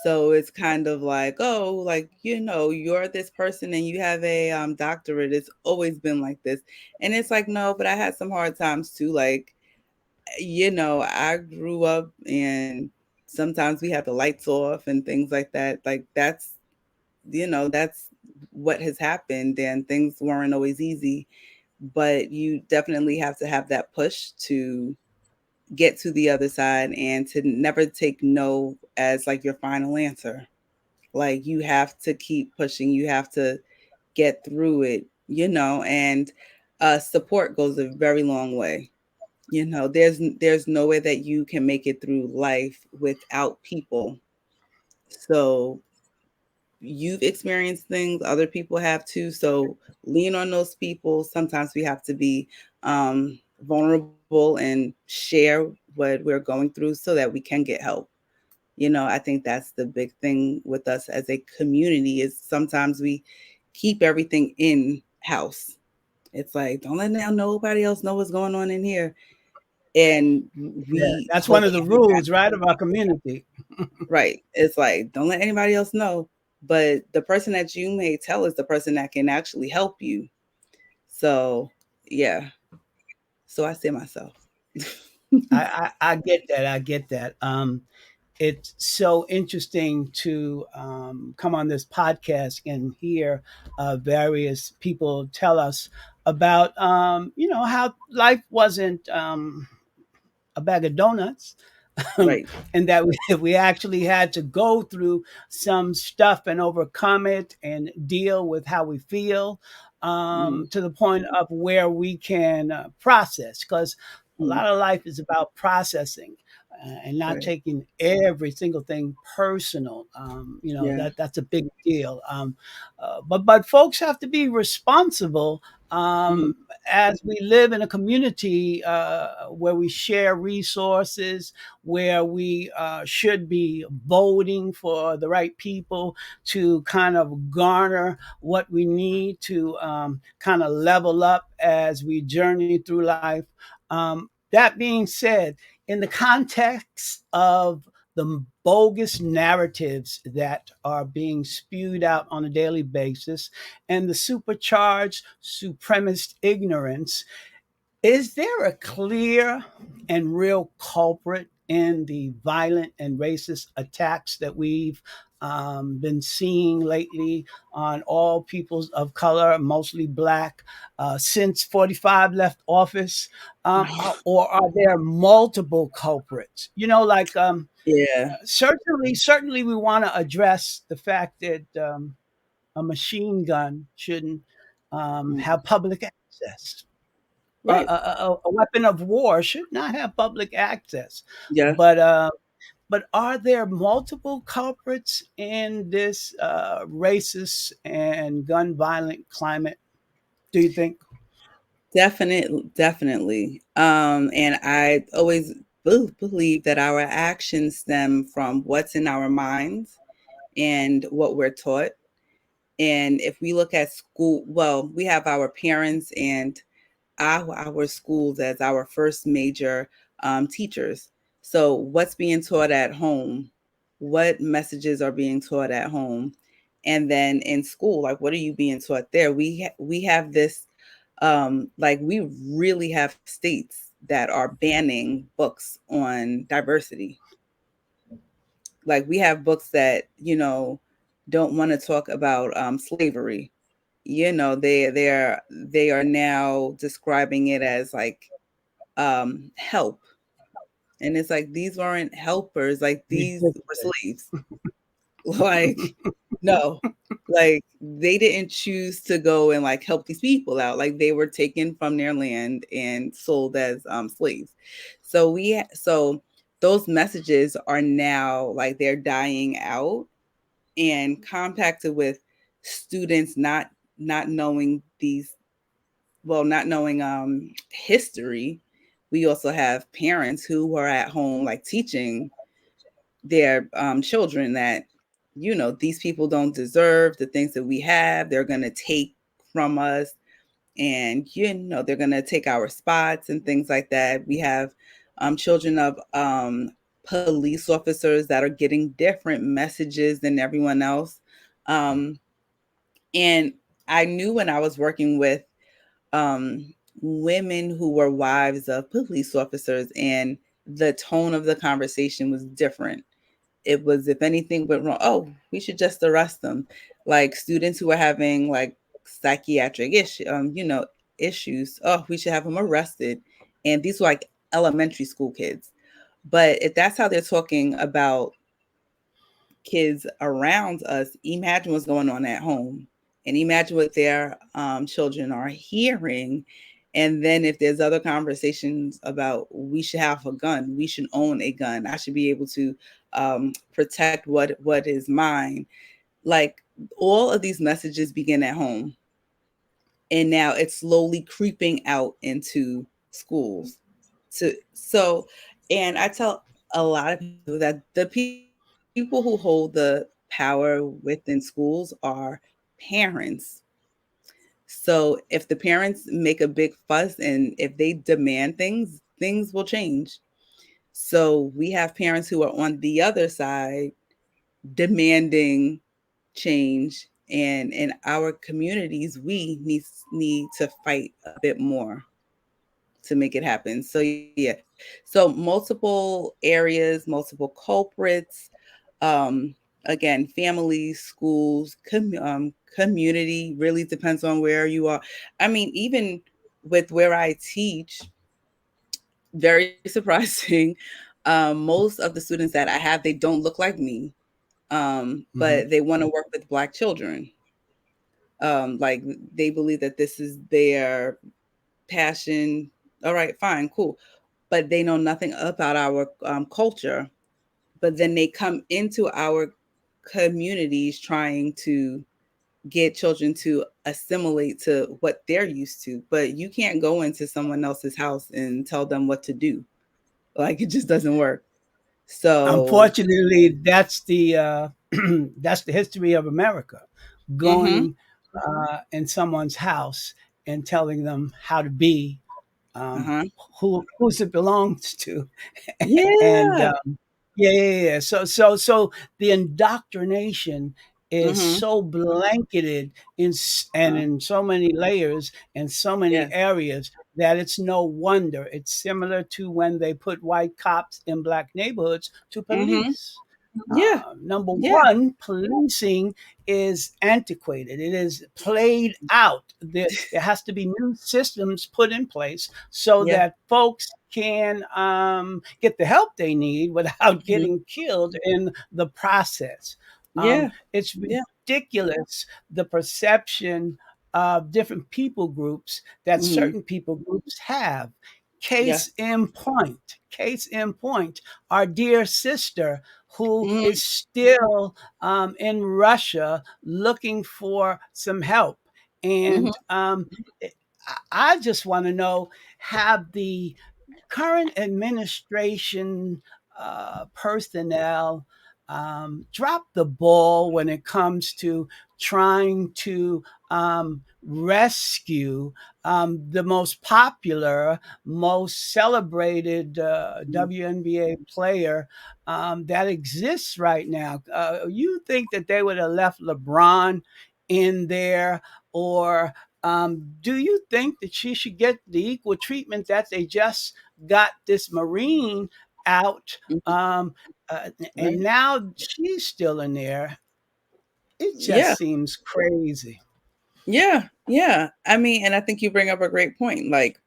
Speaker 2: So it's kind of like, oh, like, you're this person and you have a doctorate. It's always been like this. And it's like, no, but I had some hard times too. Like, I grew up and sometimes we had the lights off and things like that. Like that's what has happened, and things weren't always easy, but you definitely have to have that push to get to the other side and to never take no as like your final answer. Like you have to keep pushing, you have to get through it, and support goes a very long way. There's no way that you can make it through life without people. So you've experienced things, other people have too. So lean on those people. Sometimes we have to be vulnerable and share what we're going through so that we can get help. I think that's the big thing with us as a community is sometimes we keep everything in house. It's like, don't let nobody else know what's going on in here. And
Speaker 1: Yeah,
Speaker 2: we
Speaker 1: that's one
Speaker 2: look
Speaker 1: of the
Speaker 2: at
Speaker 1: rules, right, of our community.
Speaker 2: right. It's like, don't let anybody else know. But the person that you may tell is the person that can actually help you. So, yeah. So I say myself.
Speaker 1: I get that. I get that. It's so interesting to come on this podcast and hear various people tell us about, how life wasn't a bag of donuts.
Speaker 2: Right.
Speaker 1: And that we actually had to go through some stuff and overcome it and deal with how we feel. to the point of where we can process, because a
Speaker 2: Mm-hmm.
Speaker 1: lot of life is about processing and not
Speaker 2: Right.
Speaker 1: taking every single thing personal.
Speaker 2: Yeah.
Speaker 1: That's a big deal. But folks have to be responsible
Speaker 2: Mm-hmm.
Speaker 1: as we live in a community where we share resources, where we should be voting for the right people to kind of garner what we need to kind of level up as we journey through life. That being said, in the context of the bogus narratives that are being spewed out on a daily basis and the supercharged supremacist ignorance, is there a clear and real culprit in the violent and racist attacks that we've been seeing lately on all peoples of color, mostly black, since 45 left office? Or are there multiple culprits?
Speaker 2: Yeah.
Speaker 1: Certainly, we want to address the fact that a machine gun shouldn't
Speaker 2: Mm.
Speaker 1: have public access. a,
Speaker 2: Right.
Speaker 1: a weapon of war should not have public access.
Speaker 2: Yeah.
Speaker 1: But uh, but are there multiple culprits in this racist and gun violent climate? Do you think?
Speaker 2: Definitely, definitely. And I always believe that our actions stem from what's in our minds and what we're taught. And if we look at school, well, we have our parents and our schools as our first major teachers. So, what's being taught at home? What messages are being taught at home? And then in school, like what are you being taught there? We have this, like we really have states that are banning books on diversity. Like we have books that don't want to talk about slavery. They are now describing it as like help. And it's like these weren't helpers, like these were
Speaker 1: Ridiculous.
Speaker 2: slaves. Like, no. Like they didn't choose to go and like help these people out. Like they were taken from their land and sold as slaves. So those messages are now like they're dying out and compacted with students not knowing these, well, not knowing history. We also have parents who are at home like teaching their children that these people don't deserve the things that we have. They're going to take from us, and they're going to take our spots and things like that. We have children of police officers that are getting different messages than everyone else. Um, and I knew when I was working with women who were wives of police officers, and the tone of the conversation was different. It was, if anything went wrong, oh, we should just arrest them. Like students who are having like psychiatric issues. Oh, we should have them arrested. And these were like elementary school kids. But if that's how they're talking about kids around us, imagine what's going on at home, and imagine what their children are hearing. And then if there's other conversations about we should have a gun, we should own a gun, I should be able to protect what is mine. Like all of these messages begin at home, and now it's slowly creeping out into schools. And I tell a lot of people that the people who hold the power within schools are parents. So if the parents make a big fuss and if they demand things, things will change. So we have parents who are on the other side demanding change, and in our communities we need to fight a bit more to make it happen. So yeah, so multiple areas, multiple culprits. Again, families, schools, community really depends on where you are. I mean, even with where I teach, very surprising. Most of the students that I have, they don't look like me,
Speaker 1: Hmm.
Speaker 2: but they want to work with Black children. Like they believe that this is their passion. All right, fine, cool. But they know nothing about our culture. But then they come into our communities trying to get children to assimilate to what they're used to. But you can't go into someone else's house and tell them what to do. Like it just doesn't work. So,
Speaker 1: Unfortunately, that's the that's the history of America,
Speaker 2: mhm,
Speaker 1: going in someone's house and telling them how to be, um,
Speaker 2: uh-huh.
Speaker 1: whose it belongs to, and
Speaker 2: Yeah.
Speaker 1: yeah, yeah, yeah. So the indoctrination is
Speaker 2: Mhm.
Speaker 1: so blanketed and
Speaker 2: Uh,
Speaker 1: in so many layers and so many
Speaker 2: yeah.
Speaker 1: areas that it's no wonder. It's similar to when they put white cops in black neighborhoods to
Speaker 2: Mhm.
Speaker 1: police.
Speaker 2: Yeah.
Speaker 1: Number
Speaker 2: Yeah.
Speaker 1: one, policing is antiquated. It is played out. There has to be new systems put in place so
Speaker 2: Yeah.
Speaker 1: that folks can get the help they need without
Speaker 2: Mhm.
Speaker 1: getting killed in the process.
Speaker 2: Yeah.
Speaker 1: It's
Speaker 2: Yeah.
Speaker 1: ridiculous the perception of different people groups that
Speaker 2: Mhm.
Speaker 1: certain people groups have.
Speaker 2: Yeah.
Speaker 1: Case in point, our dear sister who
Speaker 2: Mhm.
Speaker 1: is still in Russia looking for some help.
Speaker 2: Mhm.
Speaker 1: And I just want to know, have the current administration personnel drop the ball when it comes to trying to rescue the most popular, most celebrated WNBA player that exists right now? You think that they would have left LeBron in there, or do you think that she should get the equal treatment that they just got this Marine out?
Speaker 2: Mhm.
Speaker 1: And
Speaker 2: Right.
Speaker 1: now she's still in there. It
Speaker 2: Yeah.
Speaker 1: just seems crazy.
Speaker 2: Yeah. Yeah. I mean, and I think you bring up a great point. Like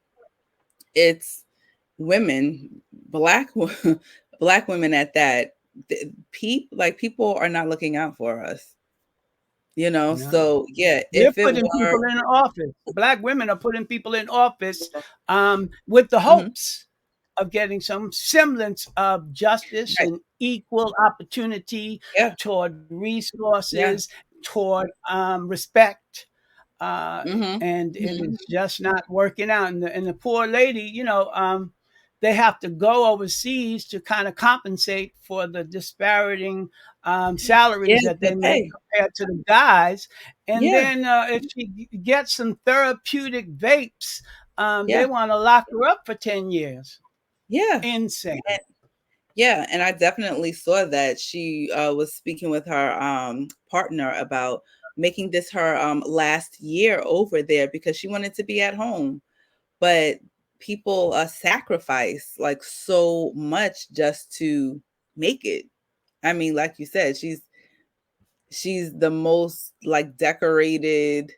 Speaker 2: it's women, black black women at that. People are not looking out for us.
Speaker 1: No.
Speaker 2: So yeah,
Speaker 1: They're
Speaker 2: if it
Speaker 1: putting
Speaker 2: were
Speaker 1: people in office. Black women are putting people in office with the
Speaker 2: Mhm.
Speaker 1: hopes of getting some semblance of justice
Speaker 2: Right.
Speaker 1: and equal opportunity
Speaker 2: Yeah.
Speaker 1: toward
Speaker 2: Yeah.
Speaker 1: resources, toward respect. Uh,
Speaker 2: Mhm.
Speaker 1: and it
Speaker 2: Mhm.
Speaker 1: is just not working out. And the poor lady, they have to go overseas to kind of compensate for the disparating
Speaker 2: Yeah,
Speaker 1: salaries that
Speaker 2: the
Speaker 1: they make
Speaker 2: pay.
Speaker 1: compared to the guys. And
Speaker 2: Yeah.
Speaker 1: then if she gets some therapeutic vapes, they
Speaker 2: Yeah.
Speaker 1: want to lock her up for 10 years.
Speaker 2: Yeah.
Speaker 1: Insane.
Speaker 2: Yeah, and I definitely saw that she was speaking with her partner about making this her last year over there because she wanted to be at home. But people sacrifice like so much just to make it. I mean, like you said, she's the most like decorated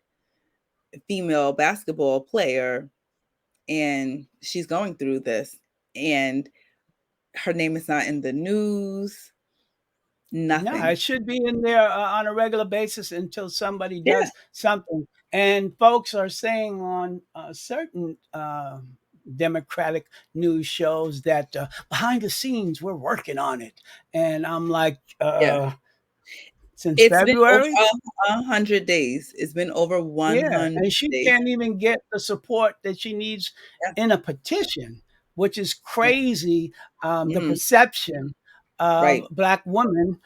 Speaker 2: female basketball player, and she's going through this, and her name is not in the news.
Speaker 1: No,
Speaker 2: Nothing.
Speaker 1: it should be in there on a regular basis until somebody
Speaker 2: Yeah,
Speaker 1: does something. And folks are saying on certain Democratic news shows that behind the scenes we're working on it. And I'm like,
Speaker 2: yeah.
Speaker 1: since
Speaker 2: It's been over
Speaker 1: February?
Speaker 2: 100 days. It's been over
Speaker 1: Yeah,
Speaker 2: 100
Speaker 1: and she
Speaker 2: days.
Speaker 1: can't even get the support that she needs
Speaker 2: Yeah,
Speaker 1: in a petition, which is
Speaker 2: yeah.
Speaker 1: crazy. The
Speaker 2: Mhm.
Speaker 1: perception of
Speaker 2: Right.
Speaker 1: black women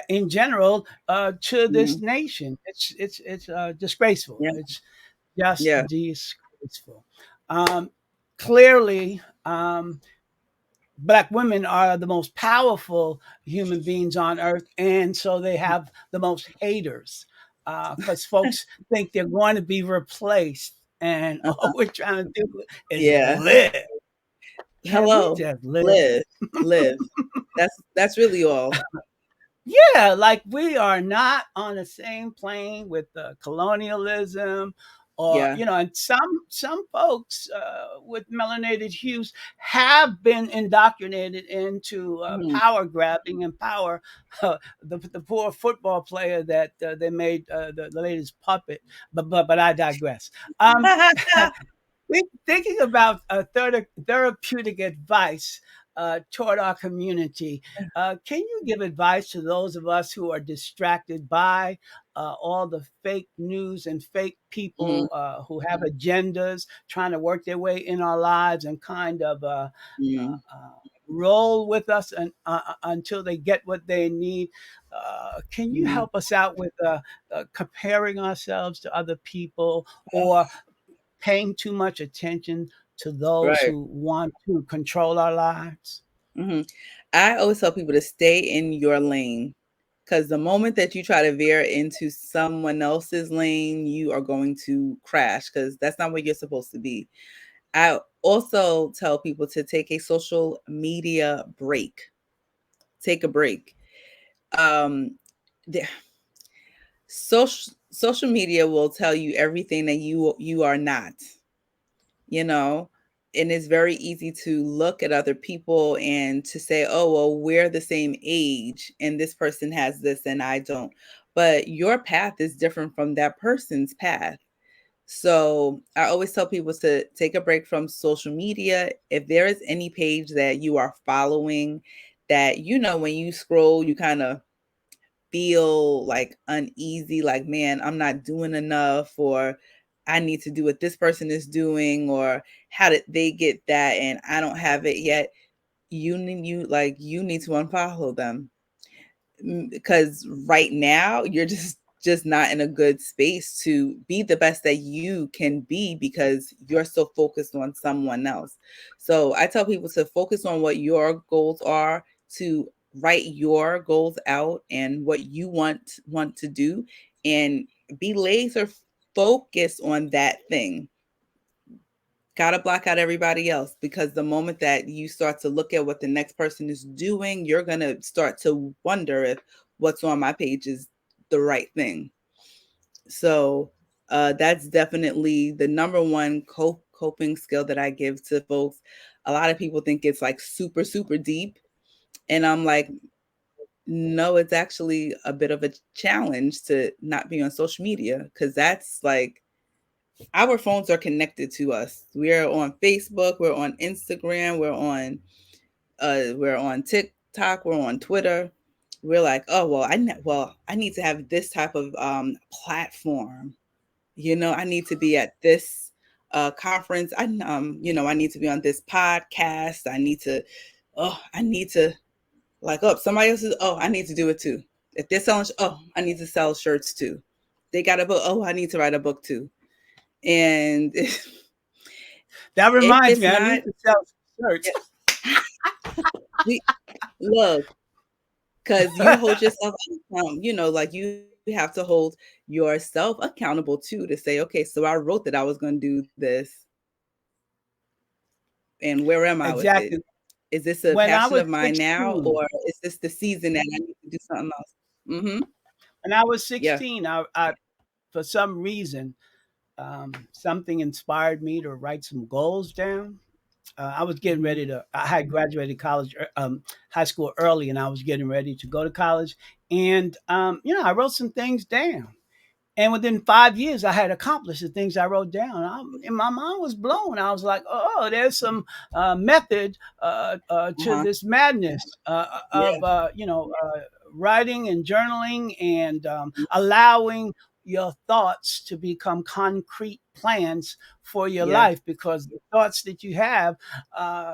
Speaker 1: in general to this
Speaker 2: Mhm.
Speaker 1: nation. It's disgraceful.
Speaker 2: Yeah,
Speaker 1: It's just
Speaker 2: yeah,
Speaker 1: disgraceful. Um, Clearly, black women are the most powerful human beings on earth, and so they have the most haters because folks think they're going to be replaced, and all
Speaker 2: uh-huh.
Speaker 1: we're trying to do is
Speaker 2: Yeah.
Speaker 1: live. Can we
Speaker 2: Hello.
Speaker 1: just live?
Speaker 2: Live, live. That's really all.
Speaker 1: Yeah, like we are not on the same plane with colonialism or
Speaker 2: Yeah.
Speaker 1: and some folks with melanated hues have been indoctrinated into
Speaker 2: Mhm.
Speaker 1: power grabbing and power. The poor football player that they made the latest puppet, but I digress. Um, Thinking about therapeutic advice toward our community, can you give advice to those of us who are distracted by all the fake news and fake
Speaker 2: Mhm.
Speaker 1: people who have agendas trying to work their way in our lives and kind of
Speaker 2: Mhm.
Speaker 1: roll with us until they get what they need? Can you
Speaker 2: Mhm.
Speaker 1: help us out with comparing ourselves to other people, or paying too much attention to those
Speaker 2: Right.
Speaker 1: who want to control our lives?
Speaker 2: Mhm. I always tell people to stay in your lane, because the moment that you try to veer into someone else's lane, you are going to crash, because that's not where you're supposed to be. I also tell people to take a social media break. Take a break. Um, the social media will tell you everything that you are not, you know, and it's very easy to look at other people and to say, oh well, we're the same age and this person has this and I don't, but your path is different from that person's path. So I always tell people to take a break from social media. If there is any page that you are following that, when you scroll you kind of feel like uneasy, like, man, I'm not doing enough, or I need to do what this person is doing, or how did they get that and I don't have it yet. You need to unfollow them, because right now you're just not in a good space to be the best that you can be, because you're so focused on someone else. So I tell people to focus on what your goals are, to write your goals out and what you want to do, and be laser focused on that thing. Gotta block out everybody else, because the moment that you start to look at what the next person is doing, you're gonna start to wonder if what's on my page is the right thing. So that's definitely the number one coping skill that I give to folks. A lot of people think it's like super, super deep. And I'm like, no, it's actually a bit of a challenge to not be on social media, because that's like our phones are connected to us. We're on Facebook, we're on Instagram, we're on TikTok, we're on Twitter. We're like, oh well, I need to have this type of platform. I need to be at this conference. I need to be on this podcast. I need to like, oh, somebody else is, oh, I need to do it too. If they're selling, oh, I need to sell shirts too. They got a book. Oh, I need to write a book too. And
Speaker 1: That
Speaker 2: if
Speaker 1: reminds
Speaker 2: it's
Speaker 1: me, I
Speaker 2: not,
Speaker 1: need to sell some
Speaker 2: yeah,
Speaker 1: shirts.
Speaker 2: we look, because you hold yourself like you have to hold yourself accountable too, to say, okay, so I wrote that I was going to do this, and where am I with it?
Speaker 1: Exactly.
Speaker 2: Is this a
Speaker 1: When I
Speaker 2: passion
Speaker 1: was
Speaker 2: of mine now,
Speaker 1: 16,
Speaker 2: or is this the season that I need to do something else? Mm-hmm.
Speaker 1: when I was
Speaker 2: Yeah.
Speaker 1: 16, I for some reason, something inspired me to write some goals down. I was getting
Speaker 2: Mm-hmm.
Speaker 1: ready to. I had graduated college, high school early, and I was getting ready to go to college. And I wrote some things down. And within 5 years, I had accomplished the things I wrote down. And my mind was blown. I was like, oh, there's some method to
Speaker 2: Uh-huh.
Speaker 1: this madness
Speaker 2: Yeah.
Speaker 1: of, writing and journaling and allowing your thoughts to become concrete plans for your
Speaker 2: Yeah.
Speaker 1: life, because the thoughts that you have,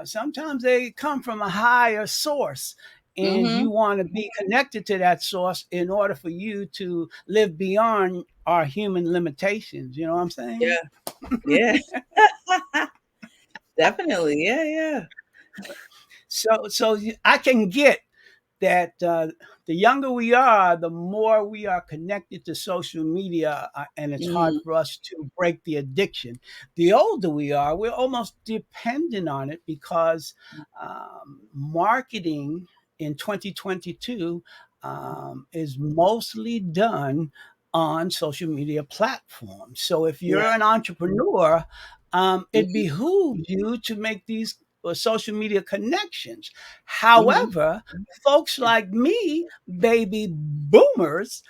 Speaker 1: sometimes they come from a higher source, and
Speaker 2: Mm-hmm.
Speaker 1: you want to be connected to that source in order for you to live beyond our human limitations. You know what I'm saying?
Speaker 2: Yeah. Yeah. Definitely. Yeah. Yeah.
Speaker 1: So I can get that the younger we are, the more we are connected to social media, and it's hard
Speaker 2: Mm-hmm.
Speaker 1: for us to break the addiction. The older we are, we're almost dependent on it, because marketing in 2022 is mostly done on social media platforms. So if
Speaker 2: Yeah.
Speaker 1: you're an entrepreneur, it
Speaker 2: Mhm.
Speaker 1: behooves you to make these social media connections.
Speaker 2: Mhm.
Speaker 1: However, folks like me, baby boomers,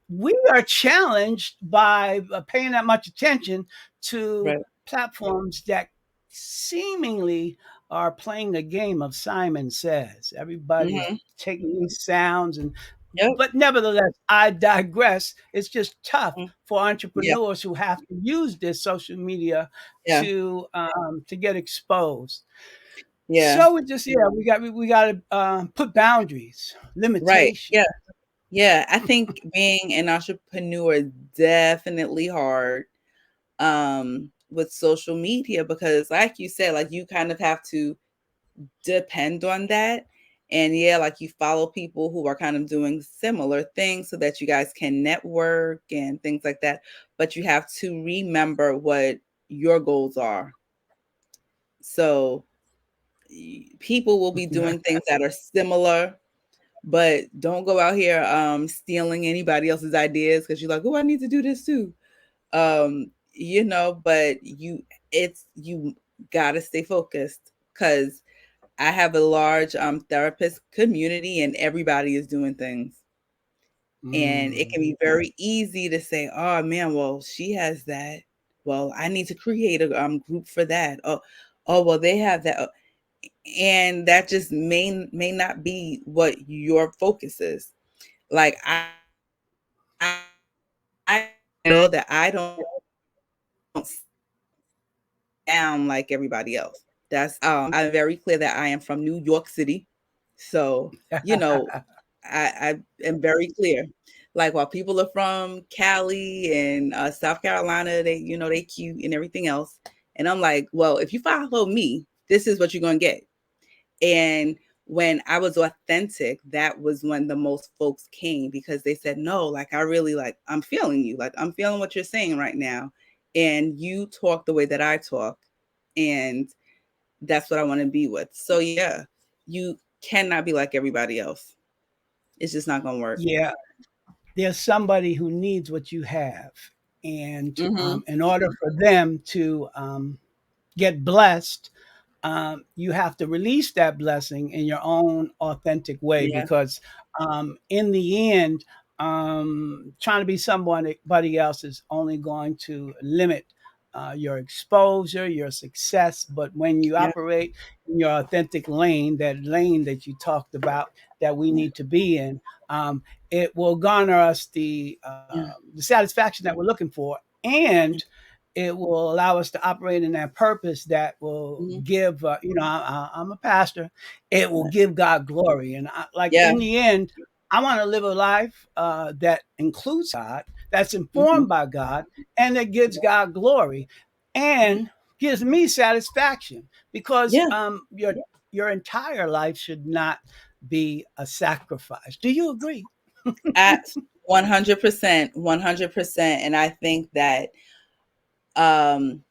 Speaker 1: we are challenged by paying that much attention to
Speaker 2: Right.
Speaker 1: platforms that seemingly are playing a game of Simon Says. Everybody is
Speaker 2: Mhm.
Speaker 1: taking these sounds and
Speaker 2: Yep.
Speaker 1: but nevertheless, I digress. It's just tough
Speaker 2: Mm.
Speaker 1: for
Speaker 2: Yeah.
Speaker 1: entrepreneurs who have to use this social media
Speaker 2: Yeah.
Speaker 1: to get exposed.
Speaker 2: Yeah.
Speaker 1: So we just we got to put boundaries,
Speaker 2: Right.
Speaker 1: limitations.
Speaker 2: Yeah. Yeah. I think being an entrepreneur is definitely hard with social media because like you said, like you kind of have to depend on that. And yeah, like you follow people who are kind of doing similar things so that you guys can network and things like that. But you have to remember what your goals are. So people will be doing things that are similar, but don't go out here stealing anybody else's ideas because you're like, oh, I need to do this too. But you gotta stay focused because I have a large therapist community and everybody is doing things. And it
Speaker 1: Mm.
Speaker 2: can be very easy to say, oh man, well, she has that. Well, I need to create a group for that. Oh, well, they have that. And that just may not be what your focus is. Like I know that I don't sound like everybody else. I'm very clear that I am from New York City. So, you know, I am very clear. Like while people are from Cali and South Carolina, they cute and everything else. And I'm like, well, if you follow me, this is what you're gonna get. And when I was authentic, that was when the most folks came because they said, no, like I really like, I'm feeling you. Like I'm feeling what you're saying right now. And you talk the way that I talk. And that's what I want to be with. So yeah, you cannot be like everybody else. It's just not gonna work.
Speaker 1: Yeah, there's somebody who needs what you have, and
Speaker 2: Mm-hmm.
Speaker 1: in order for them to get blessed, you have to release that blessing in your own authentic way
Speaker 2: Yeah.
Speaker 1: because in the end, trying to be somebody else is only going to limit your exposure, your success. But when you
Speaker 2: Yeah.
Speaker 1: operate in your authentic lane, that lane that you talked about that we
Speaker 2: Yeah.
Speaker 1: need to be in, it will garner us
Speaker 2: Yeah.
Speaker 1: the satisfaction that we're looking for, and it will allow us to operate in that purpose that will
Speaker 2: Mm-hmm.
Speaker 1: give I'm a pastor. It will give God glory, and like
Speaker 2: Yeah.
Speaker 1: in the end, I want to live a life that includes God, that's
Speaker 2: Mm-hmm.
Speaker 1: informed by God, and that gives God glory and gives me satisfaction because
Speaker 2: Yeah.
Speaker 1: your entire life should not be a sacrifice. Do you agree?
Speaker 2: At 100%, 100%. And um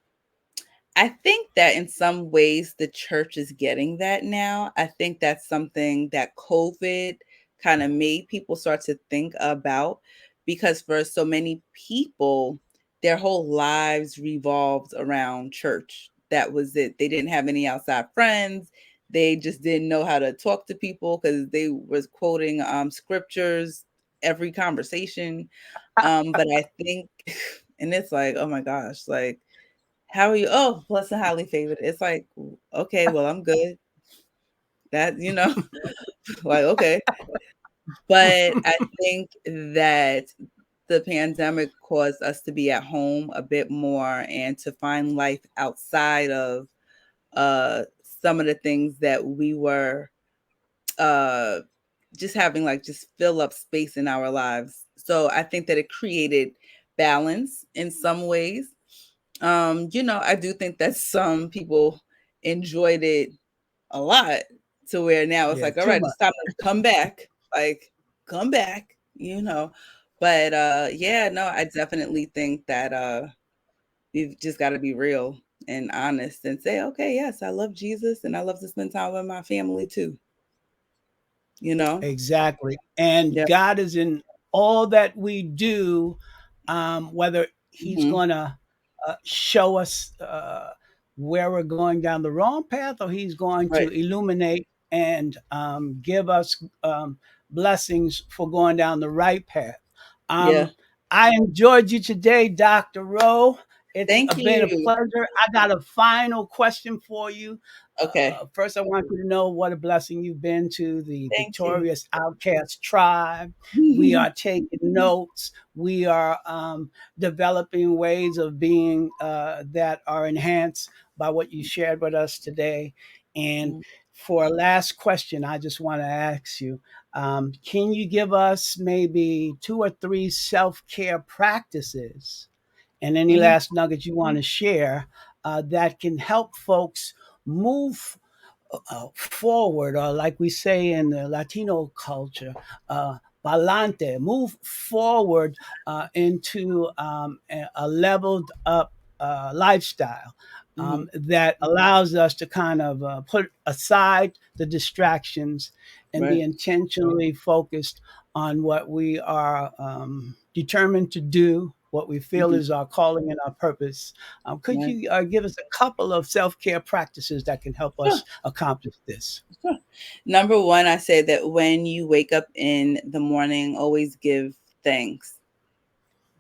Speaker 2: I think that in some ways the church is getting that now. I think that's something that COVID kind of made people start to think about because for so many people, their whole lives revolved around church. That was it. They didn't have any outside friends. They just didn't know how to talk to people because they was quoting scriptures every conversation. But I think, and it's like, oh my gosh, like how are you? Oh, blessed and highly favored. It's like, okay, well, I'm good. That, like, okay. But I think that the pandemic caused us to be at home a bit more and to find life outside of some of the things that we were uh just having like just fill up space in our lives. So I think that it created balance in some ways. I do think that some people enjoyed it a lot to where now it's
Speaker 1: Yeah,
Speaker 2: like, all
Speaker 1: too
Speaker 2: right,
Speaker 1: much.
Speaker 2: it's time to come back. Like, come back. But yeah, no, I definitely think that you've just gotta be real and honest and say, okay, yes, I love Jesus and I love to spend time with my family too, you know?
Speaker 1: Exactly. And
Speaker 2: Yeah.
Speaker 1: God is in. all that we do, whether he's
Speaker 2: Mhm.
Speaker 1: going to show us where we're going down the wrong path, or he's going to
Speaker 2: Right.
Speaker 1: illuminate and give us blessings for going down the right path.
Speaker 2: Yeah.
Speaker 1: Um, I enjoyed you today, Dr. Rowe. It's
Speaker 2: Thank
Speaker 1: been a
Speaker 2: you.
Speaker 1: pleasure. I got a final question for you.
Speaker 2: Okay.
Speaker 1: First, I want you to know what a blessing you've been to the
Speaker 2: Thank you.
Speaker 1: victorious Outcast tribe. We are taking notes. We are developing ways of being that are enhanced by what you shared with us today. And
Speaker 2: Mm,
Speaker 1: for a last question, I just want to ask you, can you give us maybe two or three self care practices and any
Speaker 2: mhm.
Speaker 1: last nuggets you want to share that can help folks move forward, or like we say in the Latino culture, balante, move forward into a leveled up lifestyle
Speaker 2: Mhm.
Speaker 1: that allows us to kind of put aside the distractions and be
Speaker 2: Right.
Speaker 1: intentionally focused on what we are determined to do, what we feel
Speaker 2: Mhm.
Speaker 1: is our calling and our purpose. Could
Speaker 2: Right.
Speaker 1: you give us a couple of self care practices that can help
Speaker 2: Sure.
Speaker 1: us accomplish this?
Speaker 2: Sure. Number one, I say that when you wake up in the morning, always give thanks.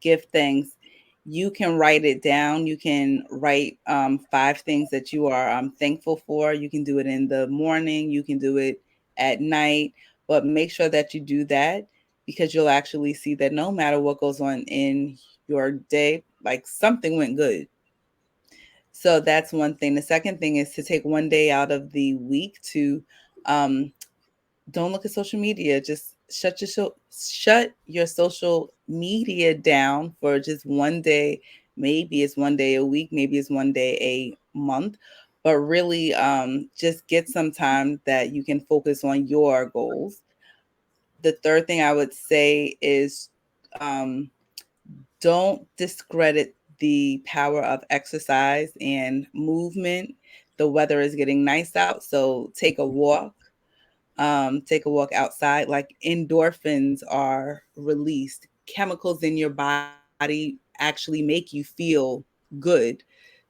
Speaker 2: Give thanks. You can write it down. You can write five things that you are thankful for. You can do it in the morning. You can do it at night. But make sure that you do that, because you'll actually see that no matter what goes on in your day, like something went good. So that's one thing. The second thing is to take one day out of the week to um, don't look at social media. Just shut your social media down for just one day. Maybe it's one day a week. Maybe it's one day a month. But really, just get some time that you can focus on your goals. The third thing I would say is um, don't discredit the power of exercise and movement. The weather is getting nice out, so take a walk. Take a walk outside. Like endorphins are released, chemicals in your body actually make you feel good.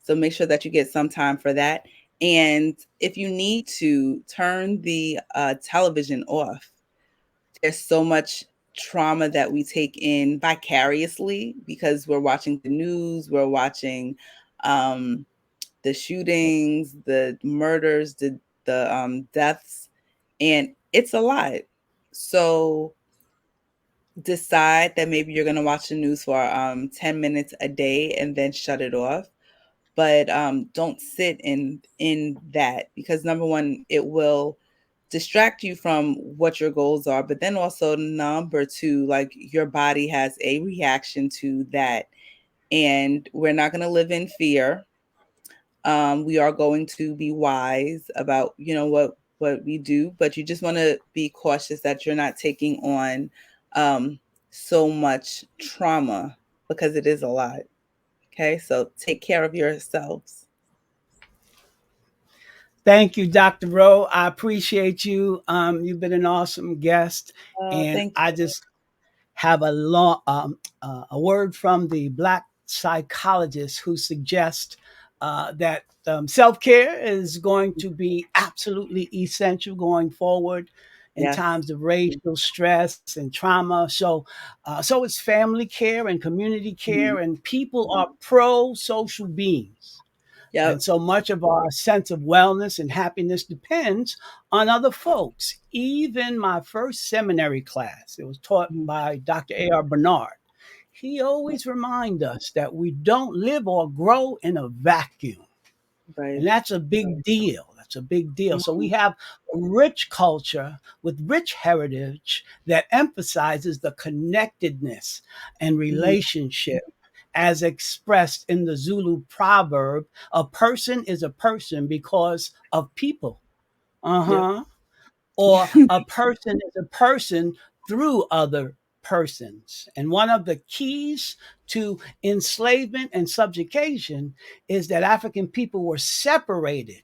Speaker 2: So make sure that you get some time for that. And if you need to, turn the television off. There's so much trauma that we take in vicariously because we're watching the news, we're watching um, the shootings, the murders, the deaths, and it's a lot. So decide that maybe you're going to watch the news for 10 minutes a day and then shut it off. But don't sit in that, because number one, it will distract you from what your goals are. But then also number two, like your body has a reaction to that. And we're not going to live in fear. We are going to be wise about what we do, but you just want to be cautious that you're not taking on um, so much trauma, because it is a lot. Okay, so take care of yourselves.
Speaker 1: Thank you, Dr. Rowe. I appreciate you. You've been an awesome guest, and
Speaker 2: Thank
Speaker 1: I
Speaker 2: you.
Speaker 1: just have a word from the Black psychologist who suggests that self care is going to be absolutely essential going forward in
Speaker 2: Yes.
Speaker 1: times of racial stress and trauma. So it's family care and community
Speaker 2: Mhm.
Speaker 1: care, and people are pro social beings. And
Speaker 2: Yep.
Speaker 1: so much of our sense of wellness and happiness depends on other folks. Even my first seminary class, it was taught
Speaker 2: Mhm.
Speaker 1: by Dr. A.R. Bernard. He always reminds us that we don't live or grow in a vacuum.
Speaker 2: Right.
Speaker 1: And that's a big deal. That's a big deal. So we
Speaker 2: Mhm.
Speaker 1: have a rich culture with rich heritage that emphasizes the connectedness and
Speaker 2: Mhm.
Speaker 1: relationship as expressed in the Zulu proverb, a person is a person because of people.
Speaker 2: Yep.
Speaker 1: Uh-huh. Or a person is a person through other persons. And one of the keys to enslavement and subjugation is that African people were separated,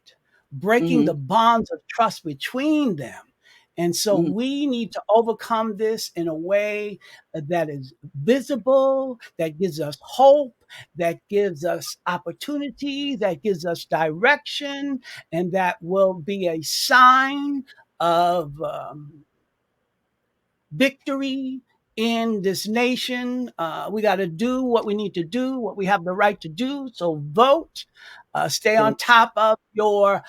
Speaker 1: breaking the
Speaker 2: Mhm.
Speaker 1: bonds of trust between them. And so
Speaker 2: Mm.
Speaker 1: we need to overcome this in a way that is visible, that gives us hope, that gives us opportunity, that gives us direction, and that will be a sign of victory in this nation. We got to do what we need to do, what we have the right to do. So vote, stay on top of your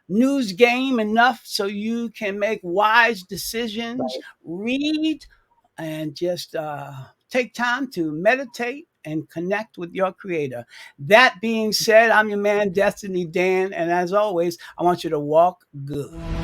Speaker 1: news game enough so you can make wise decisions, read, and just take time to meditate and connect with your creator. That being said, I'm your man, Destiny Dan. And as always, I want you to walk good.